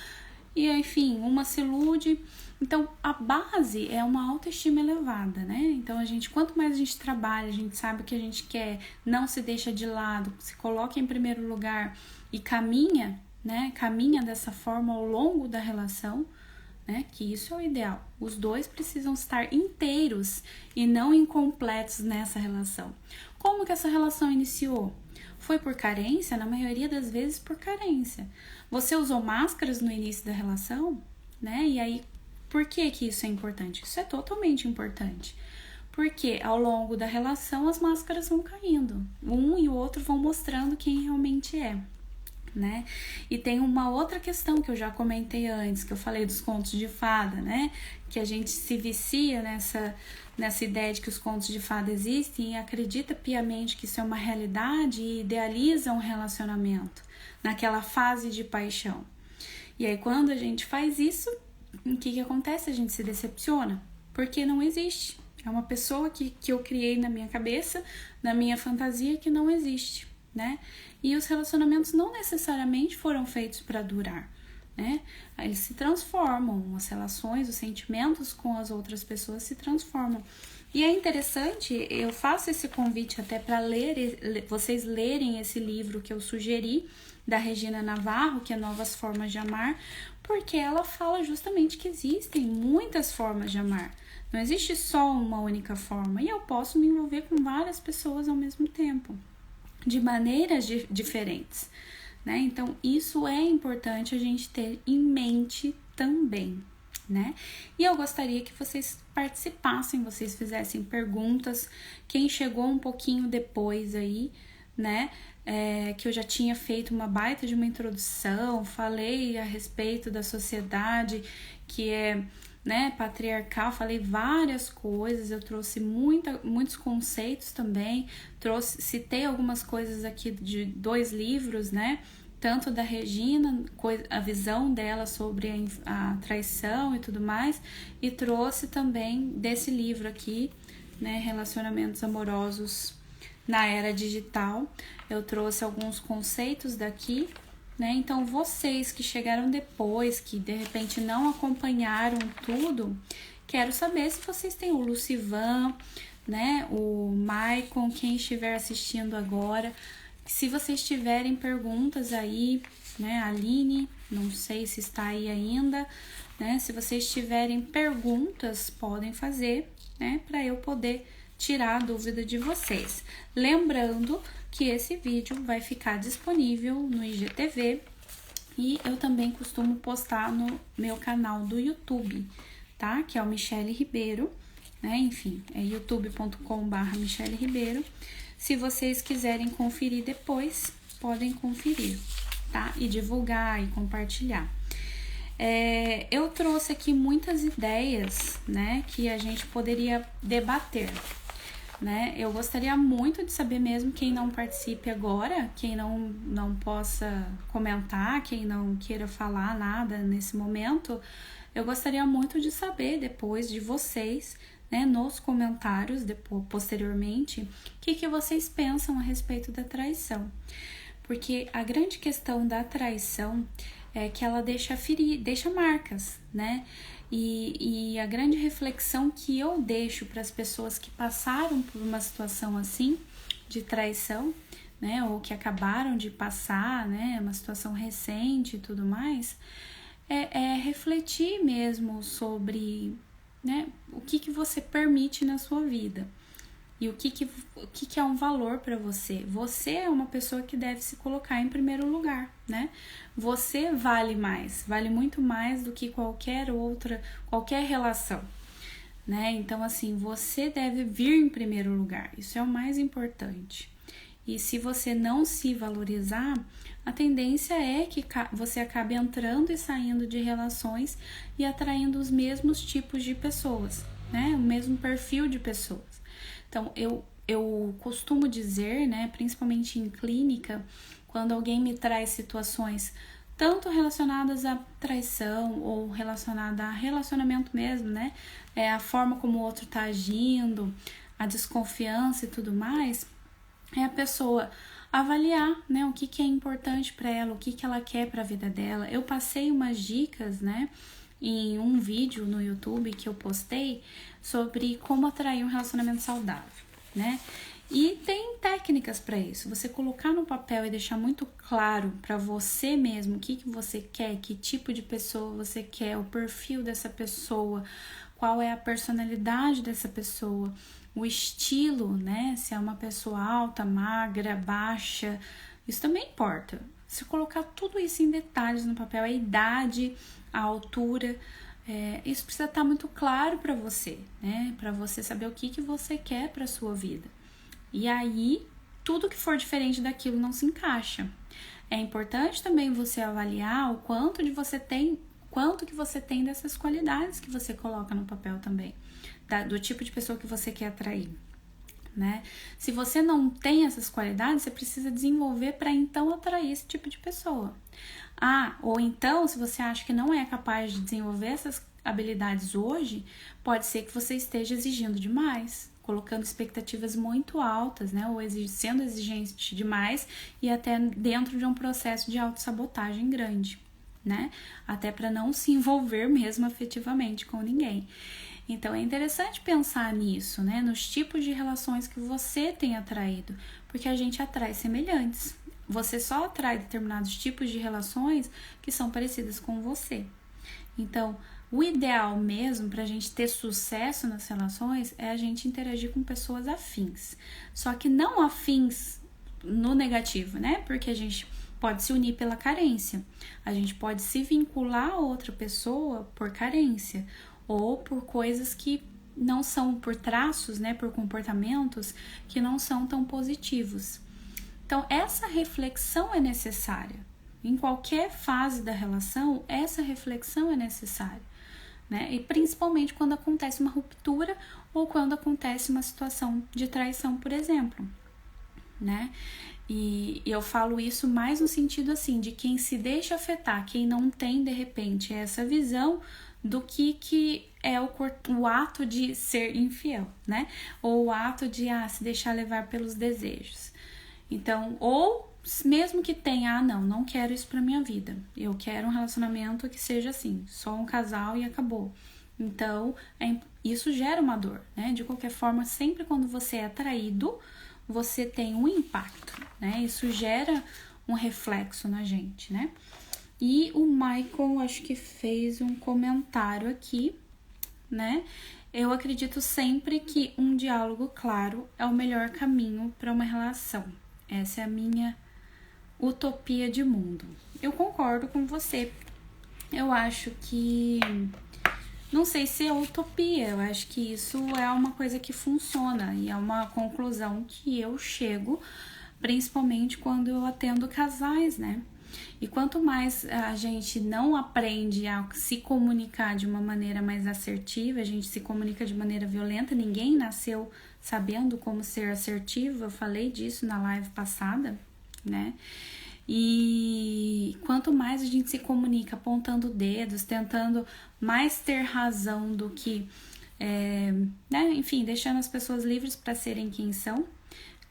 e enfim, uma se ilude. Então, a base é uma autoestima elevada, né? Então, quanto mais a gente trabalha, a gente sabe o que a gente quer, não se deixa de lado, se coloca em primeiro lugar e caminha, né? Caminha dessa forma ao longo da relação, né? Que isso é o ideal. Os dois precisam estar inteiros e não incompletos nessa relação. Como que essa relação iniciou? Foi por carência? Na maioria das vezes por carência. Você usou máscaras no início da relação, né? E aí, por que isso é importante? Isso é totalmente importante. Porque ao longo da relação as máscaras vão caindo. Um e o outro vão mostrando quem realmente é, né? E tem uma outra questão que eu já comentei antes, que eu falei dos contos de fada, né? Que a gente se vicia nessa ideia de que os contos de fada existem e acredita piamente que isso é uma realidade e idealiza um relacionamento naquela fase de paixão. E aí quando a gente faz isso, o que acontece? A gente se decepciona, porque não existe. É uma pessoa que eu criei na minha cabeça, na minha fantasia, que não existe, né? E os relacionamentos não necessariamente foram feitos para durar, né? Eles se transformam, as relações, os sentimentos com as outras pessoas se transformam. E é interessante, eu faço esse convite até para vocês lerem esse livro que eu sugeri, da Regina Navarro, que é Novas Formas de Amar, porque ela fala justamente que existem muitas formas de amar. Não existe só uma única forma, e eu posso me envolver com várias pessoas ao mesmo tempo, de maneiras diferentes, né? Então, isso é importante a gente ter em mente também, né? E eu gostaria que vocês participassem, vocês fizessem perguntas. Quem chegou um pouquinho depois aí, né? Que eu já tinha feito uma baita de uma introdução, falei a respeito da sociedade que é, né, patriarcal, falei várias coisas, eu trouxe muitos conceitos também, citei algumas coisas aqui de 2 livros, né, tanto da Regina, a visão dela sobre a traição e tudo mais, e trouxe também desse livro aqui, né, Relacionamentos Amorosos na Era Digital. Eu trouxe alguns conceitos daqui, né? Então, vocês que chegaram depois, que de repente não acompanharam tudo, quero saber se vocês têm o Lucivan, né? O Maicon, quem estiver assistindo agora. Se vocês tiverem perguntas aí, né? A Aline, não sei se está aí ainda, né? Se vocês tiverem perguntas, podem fazer, né? Para eu poder tirar a dúvida de vocês. Lembrando que esse vídeo vai ficar disponível no IGTV e eu também costumo postar no meu canal do YouTube, tá? Que é o Michele Ribeiro, né? Enfim, é youtube.com/Michele Ribeiro. Se vocês quiserem conferir depois, podem conferir, tá? E divulgar e compartilhar. Eu trouxe aqui muitas ideias, né? Que a gente poderia debater, né? Eu gostaria muito de saber mesmo quem não participe agora, quem não possa comentar, quem não queira falar nada nesse momento. Eu gostaria muito de saber depois de vocês, né, nos comentários posteriormente, o que vocês pensam a respeito da traição. Porque a grande questão da traição é que ela deixa marcas, né? E a grande reflexão que eu deixo para as pessoas que passaram por uma situação assim, de traição, né? Ou que acabaram de passar, né? Uma situação recente e tudo mais, é refletir mesmo sobre, né? O que você permite na sua vida. E o que é um valor para você? Você é uma pessoa que deve se colocar em primeiro lugar, né? Você vale mais, vale muito mais do que qualquer relação, né? Então, assim, você deve vir em primeiro lugar, isso é o mais importante. E se você não se valorizar, a tendência é que você acabe entrando e saindo de relações e atraindo os mesmos tipos de pessoas, né? O mesmo perfil de pessoas. Então, eu costumo dizer, né, principalmente em clínica, quando alguém me traz situações tanto relacionadas à traição ou relacionada a relacionamento mesmo, né, a forma como o outro tá agindo, a desconfiança e tudo mais, é a pessoa avaliar, né, o que é importante para ela, o que ela quer para a vida dela. Eu passei umas dicas, né, em um vídeo no YouTube que eu postei sobre como atrair um relacionamento saudável, né? E tem técnicas para isso. Você colocar no papel e deixar muito claro para você mesmo o que você quer, que tipo de pessoa você quer, o perfil dessa pessoa, qual é a personalidade dessa pessoa, o estilo, né? Se é uma pessoa alta, magra, baixa, isso também importa. Se colocar tudo isso em detalhes no papel, a idade, a altura, isso precisa estar muito claro para você, né? Para você saber o que você quer para sua vida. E aí, tudo que for diferente daquilo não se encaixa. É importante também você avaliar o quanto que você tem dessas qualidades que você coloca no papel também, do tipo de pessoa que você quer atrair, né? Se você não tem essas qualidades, você precisa desenvolver para então atrair esse tipo de pessoa. Ou então, se você acha que não é capaz de desenvolver essas habilidades hoje, pode ser que você esteja exigindo demais, colocando expectativas muito altas, né? Ou sendo exigente demais e até dentro de um processo de autossabotagem grande, né? Até para não se envolver mesmo afetivamente com ninguém. Então, é interessante pensar nisso, né? Nos tipos de relações que você tem atraído, porque a gente atrai semelhantes. Você só atrai determinados tipos de relações que são parecidas com você. Então, o ideal mesmo para a gente ter sucesso nas relações é a gente interagir com pessoas afins. Só que não afins no negativo, né? Porque a gente pode se unir pela carência. A gente pode se vincular a outra pessoa por carência ou por coisas que não são, por traços, né? Por comportamentos que não são tão positivos. Então, essa reflexão é necessária. Em qualquer fase da relação, essa reflexão é necessária, né? E principalmente quando acontece uma ruptura ou quando acontece uma situação de traição, por exemplo, né? E eu falo isso mais no sentido assim, de quem se deixa afetar, quem não tem, de repente, essa visão do que é o ato de ser infiel, né? Ou o ato de se deixar levar pelos desejos. Então, ou mesmo que tenha, não quero isso pra minha vida. Eu quero um relacionamento que seja assim, só um casal e acabou. Então, isso gera uma dor, né? De qualquer forma, sempre quando você é atraído, você tem um impacto, né? Isso gera um reflexo na gente, né? E o Michael, acho que fez um comentário aqui, né? Eu acredito sempre que um diálogo claro é o melhor caminho para uma relação. Essa é a minha utopia de mundo. Eu concordo com você. Eu acho que... Não sei se é utopia, eu acho que isso é uma coisa que funciona e é uma conclusão que eu chego, principalmente quando eu atendo casais, né? E quanto mais a gente não aprende a se comunicar de uma maneira mais assertiva, a gente se comunica de maneira violenta, ninguém nasceu sabendo como ser assertivo, eu falei disso na live passada, né? E quanto mais a gente se comunica apontando dedos, tentando mais ter razão do que, né? Enfim, deixando as pessoas livres para serem quem são,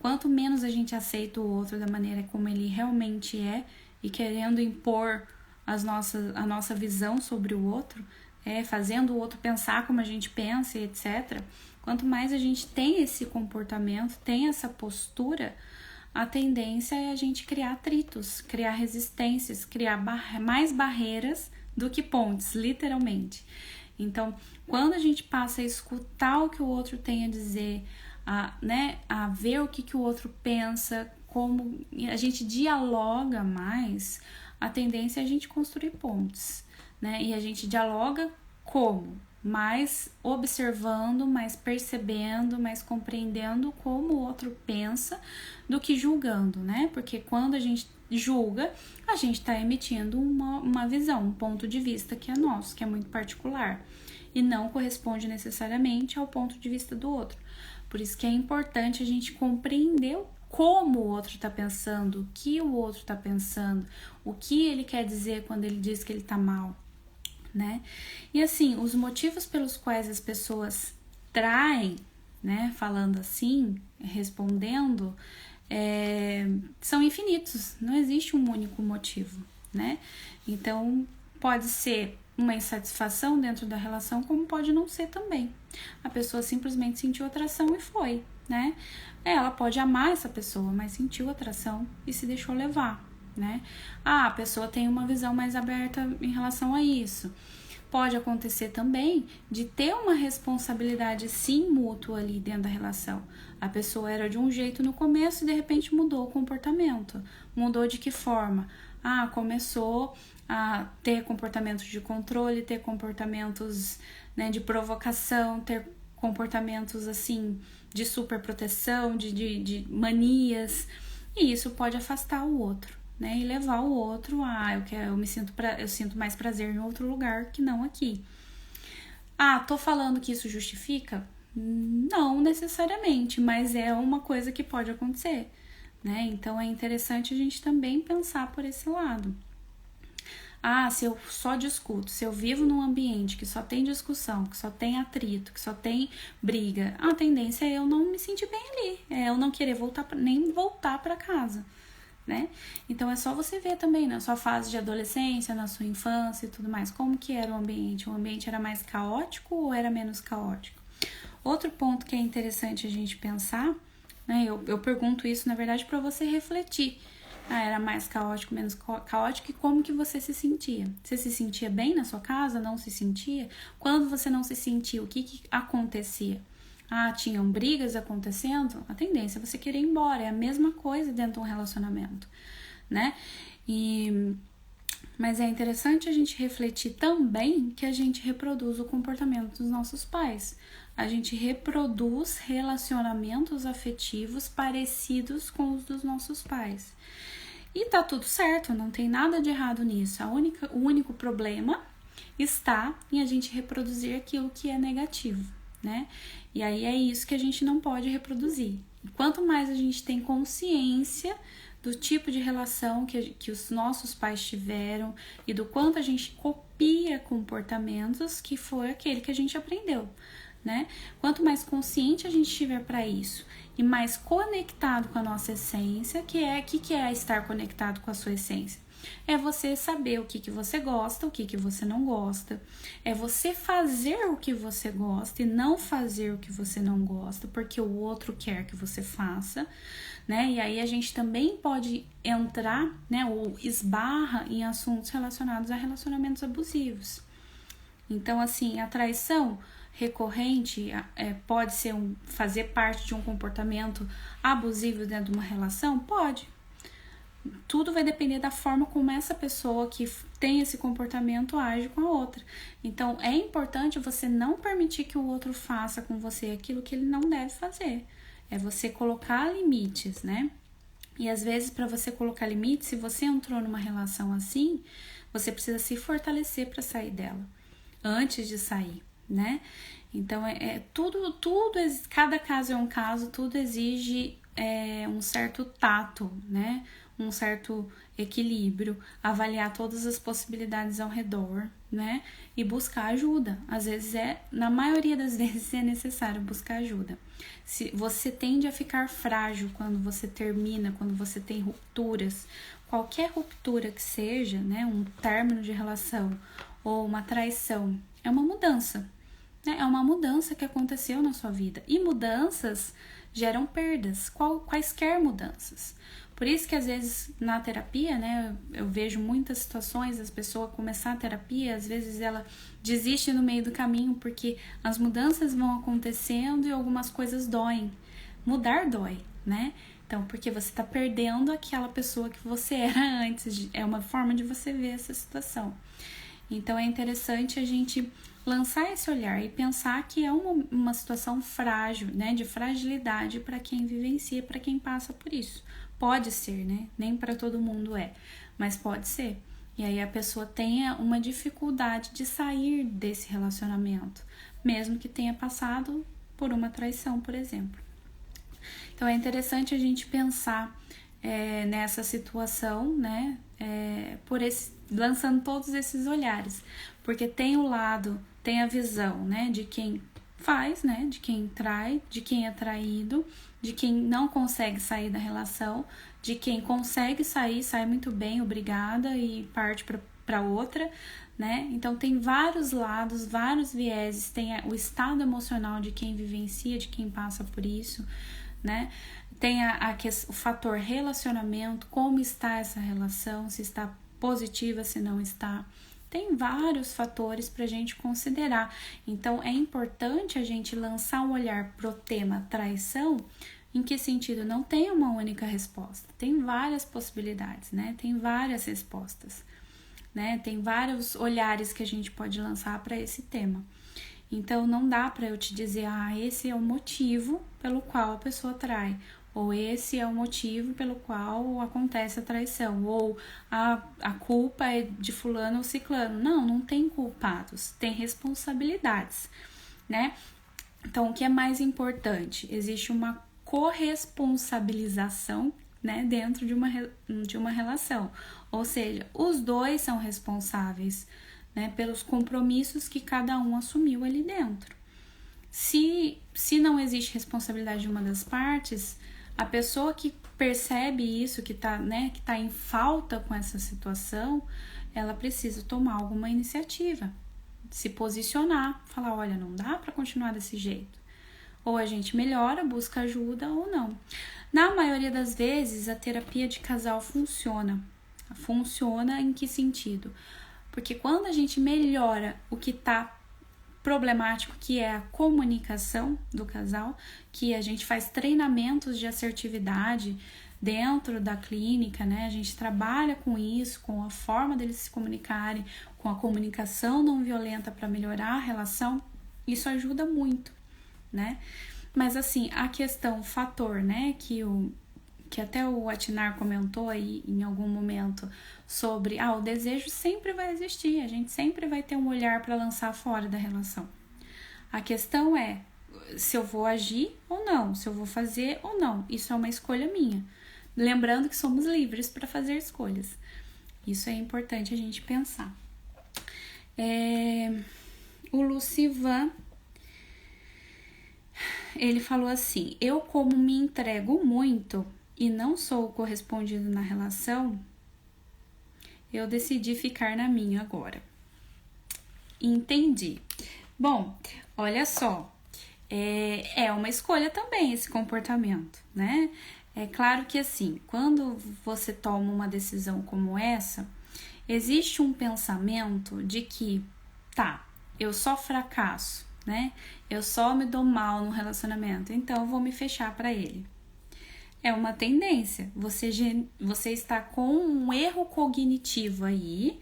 quanto menos a gente aceita o outro da maneira como ele realmente é e querendo impor a nossa visão sobre o outro, fazendo o outro pensar como a gente pensa, etc. Quanto mais a gente tem esse comportamento, tem essa postura, a tendência é a gente criar atritos, criar resistências, criar mais barreiras do que pontes, literalmente. Então, quando a gente passa a escutar o que o outro tem a dizer, a ver o que o outro pensa, como a gente dialoga mais, a tendência é a gente construir pontes, né? E a gente dialoga como? Mais observando, mais percebendo, mais compreendendo como o outro pensa do que julgando, né? Porque quando a gente julga, a gente está emitindo uma visão, um ponto de vista que é nosso, que é muito particular e não corresponde necessariamente ao ponto de vista do outro. Por isso que é importante a gente compreender como o outro está pensando, o que o outro está pensando, o que ele quer dizer quando ele diz que ele está mal, né? E assim, os motivos pelos quais as pessoas traem, né, falando assim, respondendo, são infinitos, não existe um único motivo, né? Então, pode ser uma insatisfação dentro da relação, como pode não ser também. A pessoa simplesmente sentiu atração e foi, né? Ela pode amar essa pessoa, mas sentiu atração e se deixou levar, né? A pessoa tem uma visão mais aberta em relação a isso. Pode acontecer também de ter uma responsabilidade sim mútua ali dentro da relação. A pessoa era de um jeito no começo e de repente mudou o comportamento. Mudou de que forma? Começou a ter comportamentos de controle, ter comportamentos, né, de provocação, ter comportamentos assim de superproteção, de manias, e isso pode afastar o outro, né, e levar o outro eu sinto mais prazer em outro lugar que não aqui. Tô falando que isso justifica? Não necessariamente, mas é uma coisa que pode acontecer, né? Então é interessante a gente também pensar por esse lado. Se eu só discuto, se eu vivo num ambiente que só tem discussão, que só tem atrito, que só tem briga, a tendência é eu não me sentir bem ali, é eu não querer nem voltar para casa, né? Então é só você ver também na sua fase de adolescência, na sua infância e tudo mais, como que era o ambiente? O ambiente era mais caótico ou era menos caótico? Outro ponto que é interessante a gente pensar, né? Eu pergunto isso, na verdade, para você refletir. Era mais caótico, menos caótico, e como que você se sentia? Você se sentia bem na sua casa? Não se sentia? Quando você não se sentia, o que acontecia? Tinham brigas acontecendo? A tendência é você querer ir embora, é a mesma coisa dentro de um relacionamento, né? Mas é interessante a gente refletir também que a gente reproduz o comportamento dos nossos pais. A gente reproduz relacionamentos afetivos parecidos com os dos nossos pais. E tá tudo certo, não tem nada de errado nisso. O único problema está em a gente reproduzir aquilo que é negativo, né? E aí é isso que a gente não pode reproduzir. E quanto mais a gente tem consciência do tipo de relação que os nossos pais tiveram e do quanto a gente copia comportamentos, que foi aquele que a gente aprendeu, né? Quanto mais consciente a gente estiver para isso e mais conectado com a nossa essência, que é estar conectado com a sua essência. É você saber o que você gosta, o que você não gosta. É você fazer o que você gosta e não fazer o que você não gosta, porque o outro quer que você faça, né? E aí a gente também pode entrar, né, ou esbarra em assuntos relacionados a relacionamentos abusivos. Então, assim, a traição recorrente pode ser fazer parte de um comportamento abusivo dentro de uma relação? Pode. Tudo vai depender da forma como essa pessoa que tem esse comportamento age com a outra. Então, é importante você não permitir que o outro faça com você aquilo que ele não deve fazer. É você colocar limites, né? E às vezes, para você colocar limites, se você entrou numa relação assim, você precisa se fortalecer para sair dela, antes de sair, né? Então, cada caso é um caso, tudo exige um certo tato, né? Um certo equilíbrio, avaliar todas as possibilidades ao redor, né? E buscar ajuda. Às vezes na maioria das vezes é necessário buscar ajuda. Se você tende a ficar frágil quando você termina, quando você tem rupturas, qualquer ruptura que seja, né? Um término de relação ou uma traição, é uma mudança, né? É uma mudança que aconteceu na sua vida. E mudanças geram perdas, quaisquer mudanças. Por isso que às vezes na terapia, né, eu vejo muitas situações das pessoas começar a terapia, às vezes ela desiste no meio do caminho porque as mudanças vão acontecendo e algumas coisas doem. Mudar dói, né? Então, porque você tá perdendo aquela pessoa que você era antes, é uma forma de você ver essa situação. Então, é interessante a gente lançar esse olhar e pensar que é uma situação frágil, né, de fragilidade para quem vivencia, para quem passa por isso. Pode ser, né? Nem para todo mundo mas pode ser. E aí a pessoa tenha uma dificuldade de sair desse relacionamento, mesmo que tenha passado por uma traição, por exemplo. Então é interessante a gente pensar nessa situação, né? Lançando todos esses olhares, porque tem a visão, né, de quem faz, né, de quem trai, de quem é traído, de quem não consegue sair da relação, de quem consegue sair, sai muito bem, obrigada, e parte para outra, né? Então tem vários lados, vários vieses, tem o estado emocional de quem vivencia, de quem passa por isso, né? Tem o fator relacionamento, como está essa relação, se está positiva, se não está. Tem vários fatores para a gente considerar. Então, é importante a gente lançar um olhar pro tema traição. Em que sentido? Não tem uma única resposta. Tem várias possibilidades, né? Tem várias respostas, né? Tem vários olhares que a gente pode lançar para esse tema. Então, não dá para eu te dizer, esse é o motivo pelo qual a pessoa trai, ou esse é o motivo pelo qual acontece a traição, ou a culpa é de fulano ou ciclano. Não tem culpados, tem responsabilidades, né? Então, o que é mais importante? Existe uma corresponsabilização, né, dentro de uma relação, ou seja, os dois são responsáveis, né, pelos compromissos que cada um assumiu ali dentro. Se não existe responsabilidade de uma das partes, a pessoa que percebe isso, que tá em falta com essa situação, ela precisa tomar alguma iniciativa, se posicionar, falar, olha, não dá para continuar desse jeito. Ou a gente melhora, busca ajuda ou não. Na maioria das vezes, a terapia de casal funciona. Funciona em que sentido? Porque quando a gente melhora o que tá problemático, que é a comunicação do casal, que a gente faz treinamentos de assertividade dentro da clínica, né? A gente trabalha com isso, com a forma deles se comunicarem, com a comunicação não violenta para melhorar a relação. Isso ajuda muito, né? Mas assim, a questão, o fator, né, que até o Atinar comentou aí em algum momento sobre, o desejo sempre vai existir, a gente sempre vai ter um olhar para lançar fora da relação. A questão é se eu vou agir ou não, se eu vou fazer ou não. Isso é uma escolha minha. Lembrando que somos livres para fazer escolhas. Isso é importante a gente pensar. O Lucivan, ele falou assim: eu, como me entrego muito e não sou correspondido na relação, eu decidi ficar na minha agora. Entendi. Bom, olha só, é uma escolha também esse comportamento, né? É claro que assim, quando você toma uma decisão como essa, existe um pensamento de que, tá, eu só fracasso, né? Eu só me dou mal no relacionamento, então eu vou me fechar para ele. É uma tendência, você está com um erro cognitivo aí,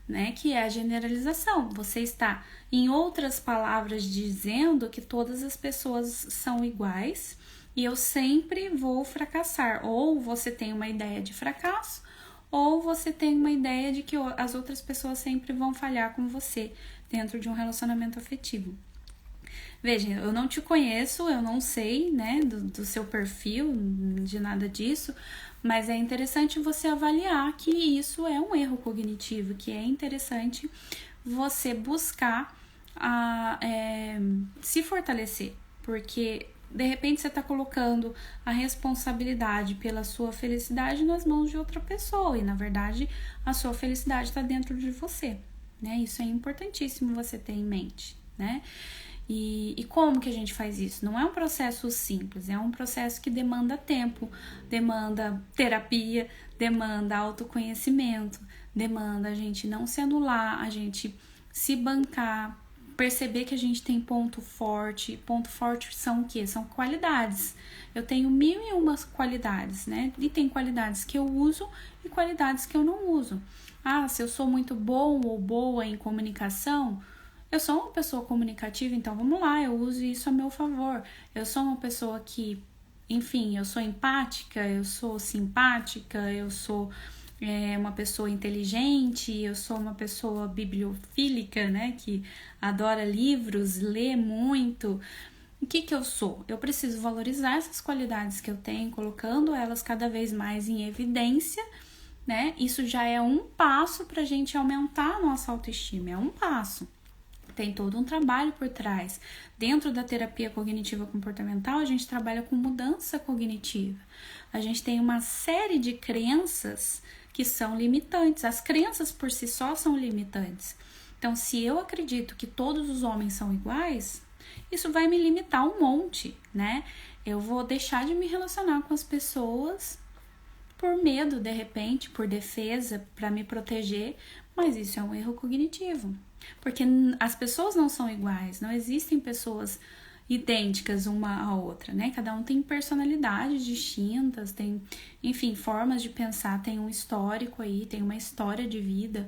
né, que é a generalização. Você está, em outras palavras, dizendo que todas as pessoas são iguais e eu sempre vou fracassar. Ou você tem uma ideia de fracasso, ou você tem uma ideia de que as outras pessoas sempre vão falhar com você dentro de um relacionamento afetivo. Veja, eu não te conheço, eu não sei, né, do seu perfil, de nada disso, mas é interessante você avaliar que isso é um erro cognitivo, que é interessante você buscar se fortalecer, porque de repente você está colocando a responsabilidade pela sua felicidade nas mãos de outra pessoa, e na verdade a sua felicidade está dentro de você, né? Isso é importantíssimo você ter em mente, né? E como que a gente faz isso? Não é um processo simples, é um processo que demanda tempo, demanda terapia, demanda autoconhecimento, demanda a gente não se anular, a gente se bancar, perceber que a gente tem ponto forte. Ponto forte são o quê? São qualidades. Eu tenho 1001 qualidades, né? E tem qualidades que eu uso e qualidades que eu não uso. Ah, se eu sou muito bom ou boa em comunicação, eu sou uma pessoa comunicativa, então vamos lá, eu uso isso a meu favor. Eu sou uma pessoa que, enfim, eu sou empática, eu sou simpática, eu sou uma pessoa inteligente, eu sou uma pessoa bibliofílica, né, que adora livros, lê muito. O que eu sou? Eu preciso valorizar essas qualidades que eu tenho, colocando elas cada vez mais em evidência, né? Isso já é um passo para a gente aumentar a nossa autoestima, é um passo. Tem todo um trabalho por trás. Dentro da terapia cognitiva comportamental, a gente trabalha com mudança cognitiva. A gente tem uma série de crenças que são limitantes. As crenças por si só são limitantes. Então, se eu acredito que todos os homens são iguais, isso vai me limitar um monte, né? Eu vou deixar de me relacionar com as pessoas por medo, de repente, por defesa, para me proteger, mas isso é um erro cognitivo. Porque as pessoas não são iguais, não existem pessoas idênticas uma à outra, né? Cada um tem personalidades distintas, tem, enfim, formas de pensar, tem um histórico aí, tem uma história de vida.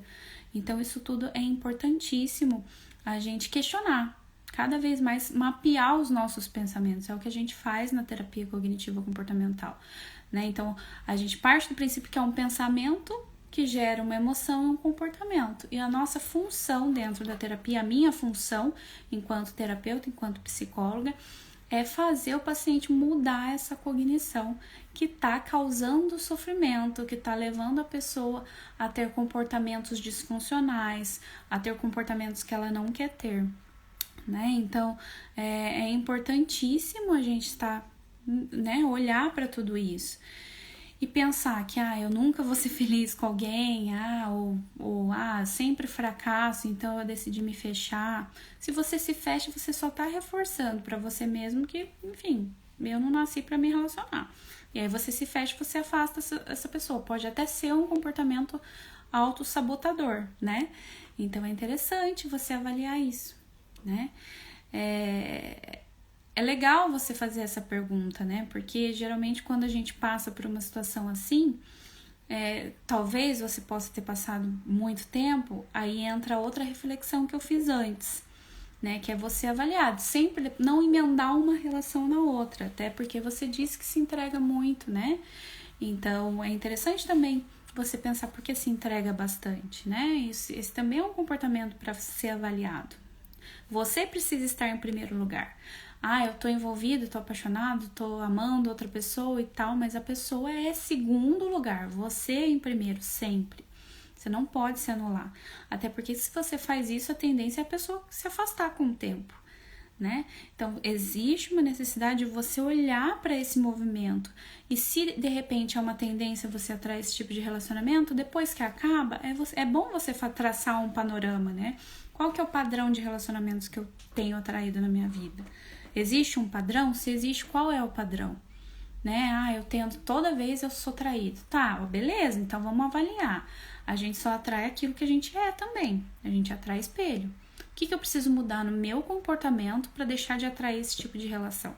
Então, isso tudo é importantíssimo a gente questionar, cada vez mais mapear os nossos pensamentos. É o que a gente faz na terapia cognitiva comportamental, né? Então, a gente parte do princípio que é um pensamento que gera uma emoção e um comportamento. E a nossa função dentro da terapia, a minha função enquanto terapeuta, enquanto psicóloga, é fazer o paciente mudar essa cognição que está causando sofrimento, que está levando a pessoa a ter comportamentos disfuncionais, a ter comportamentos que ela não quer ter, né? Então, é importantíssimo a gente estar, né, olhar para tudo isso. E pensar que, eu nunca vou ser feliz com alguém, sempre fracasso, então eu decidi me fechar. Se você se fecha, você só tá reforçando para você mesmo que, enfim, eu não nasci para me relacionar. E aí você se fecha, você afasta essa pessoa. Pode até ser um comportamento autossabotador, né? Então é interessante você avaliar isso, né? É legal você fazer essa pergunta, né? Porque geralmente quando a gente passa por uma situação assim, talvez você possa ter passado muito tempo, aí entra outra reflexão que eu fiz antes, né? Que é você avaliar, sempre não emendar uma relação na outra, até porque você disse que se entrega muito, né? Então é interessante também você pensar por que se entrega bastante, né? Esse também é um comportamento para ser avaliado. Você precisa estar em primeiro lugar. Eu tô envolvido, tô apaixonado, tô amando outra pessoa e tal, mas a pessoa é segundo lugar, você em primeiro, sempre. Você não pode se anular. Até porque se você faz isso, a tendência é a pessoa se afastar com o tempo, né? Então, existe uma necessidade de você olhar para esse movimento. E se, de repente, é uma tendência você atrair esse tipo de relacionamento, depois que acaba, é bom você traçar um panorama, né? Qual que é o padrão de relacionamentos que eu tenho atraído na minha vida? Existe um padrão? Se existe, qual é o padrão? Né? Eu tento, toda vez eu sou traído. Tá, beleza, então vamos avaliar. A gente só atrai aquilo que a gente é também. A gente atrai espelho. O que eu preciso mudar no meu comportamento para deixar de atrair esse tipo de relação?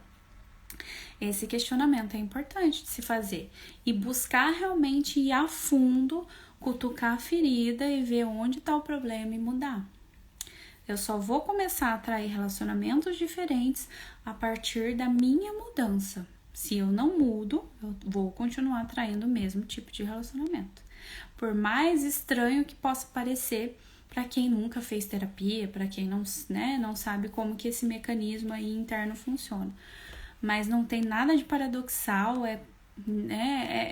Esse questionamento é importante de se fazer. E buscar realmente ir a fundo, cutucar a ferida e ver onde está o problema e mudar. Eu só vou começar a atrair relacionamentos diferentes a partir da minha mudança. Se eu não mudo, eu vou continuar atraindo o mesmo tipo de relacionamento. Por mais estranho que possa parecer para quem nunca fez terapia, para quem não sabe como que esse mecanismo aí interno funciona. Mas não tem nada de paradoxal, é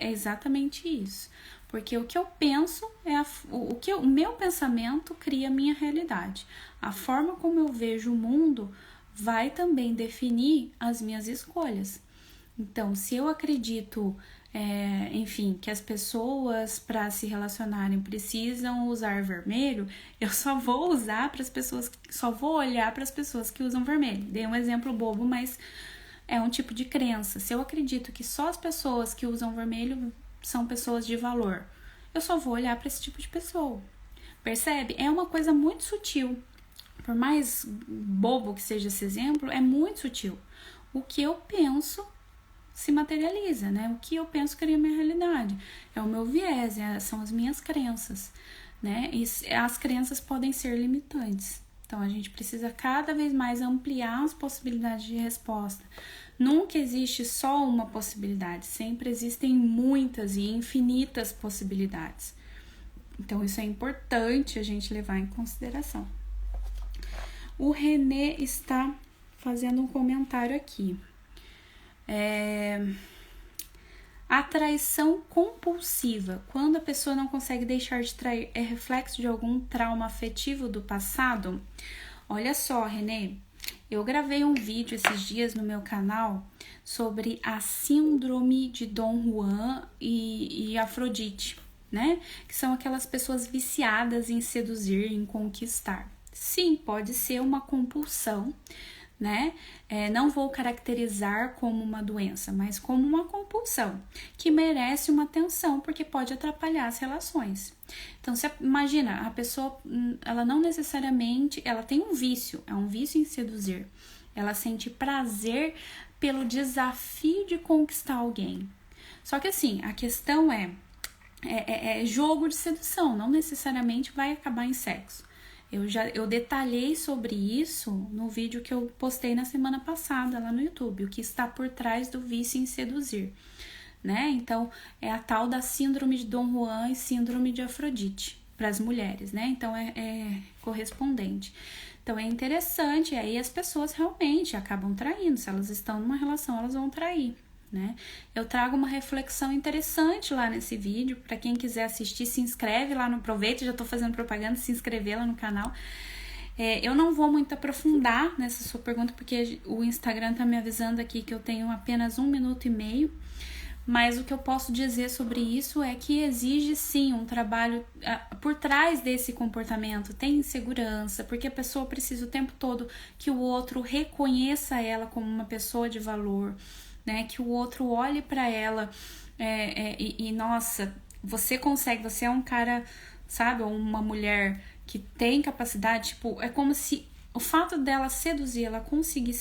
exatamente isso. Porque o que eu penso o meu pensamento cria a minha realidade. A forma como eu vejo o mundo vai também definir as minhas escolhas. Então, se eu acredito, que as pessoas para se relacionarem precisam usar vermelho, eu só vou olhar para as pessoas que usam vermelho. Dei um exemplo bobo, mas é um tipo de crença. Se eu acredito que só as pessoas que usam vermelho são pessoas de valor, eu só vou olhar para esse tipo de pessoa. Percebe? É uma coisa muito sutil. Por mais bobo que seja esse exemplo, é muito sutil. O que eu penso se materializa, né? O que eu penso cria minha realidade. É o meu viés, são as minhas crenças, né? E as crenças podem ser limitantes. Então, a gente precisa cada vez mais ampliar as possibilidades de resposta. Nunca existe só uma possibilidade, sempre existem muitas e infinitas possibilidades. Então, isso é importante a gente levar em consideração. O René está fazendo um comentário aqui. Atraição compulsiva. Quando a pessoa não consegue deixar de trair, é reflexo de algum trauma afetivo do passado? Olha só, René, eu gravei um vídeo esses dias no meu canal sobre a síndrome de Dom Juan e Afrodite, né? Que são aquelas pessoas viciadas em seduzir, em conquistar. Sim, pode ser uma compulsão, né? Não vou caracterizar como uma doença, mas como uma compulsão que merece uma atenção porque pode atrapalhar as relações. Então, imagina, a pessoa, ela não necessariamente, ela tem um vício, é um vício em seduzir. Ela sente prazer pelo desafio de conquistar alguém. Só que assim, a questão é jogo de sedução, não necessariamente vai acabar em sexo. Eu detalhei sobre isso no vídeo que eu postei na semana passada lá no YouTube, o que está por trás do vício em seduzir, né? Então, é a tal da síndrome de Dom Juan e síndrome de Afrodite para as mulheres, né? Então, é correspondente. Então, é interessante, e aí as pessoas realmente acabam traindo. Se elas estão numa relação, elas vão trair, né? Eu trago uma reflexão interessante lá nesse vídeo. Para quem quiser assistir, se inscreve lá no Aproveita, já tô fazendo propaganda, se inscrever lá no canal. Eu não vou muito aprofundar nessa sua pergunta, porque o Instagram tá me avisando aqui que eu tenho apenas 1 minuto e meio. Mas o que eu posso dizer sobre isso é que exige sim um trabalho por trás desse comportamento, tem insegurança, porque a pessoa precisa o tempo todo que o outro reconheça ela como uma pessoa de valor, né? Que o outro olhe para ela e nossa, você consegue, você é um cara, sabe, ou uma mulher que tem capacidade, tipo, é como se o fato dela seduzir, ela conseguir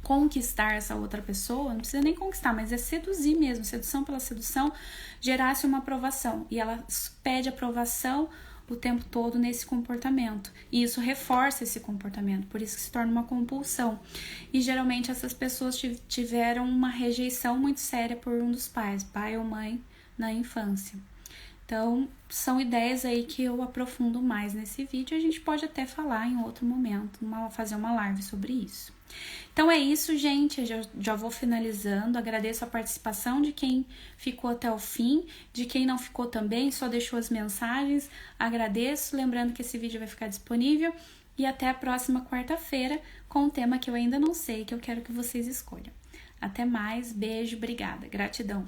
conquistar essa outra pessoa, não precisa nem conquistar, mas é seduzir mesmo, sedução pela sedução, gerasse uma aprovação, e ela pede aprovação o tempo todo nesse comportamento, e isso reforça esse comportamento, por isso que se torna uma compulsão, e geralmente essas pessoas tiveram uma rejeição muito séria por um dos pais, pai ou mãe, na infância. Então, são ideias aí que eu aprofundo mais nesse vídeo, a gente pode até falar em outro momento, fazer uma live sobre isso. Então é isso, gente, eu já vou finalizando, agradeço a participação de quem ficou até o fim, de quem não ficou também, só deixou as mensagens, agradeço, lembrando que esse vídeo vai ficar disponível e até a próxima quarta-feira com um tema que eu ainda não sei, que eu quero que vocês escolham. Até mais, beijo, obrigada, gratidão!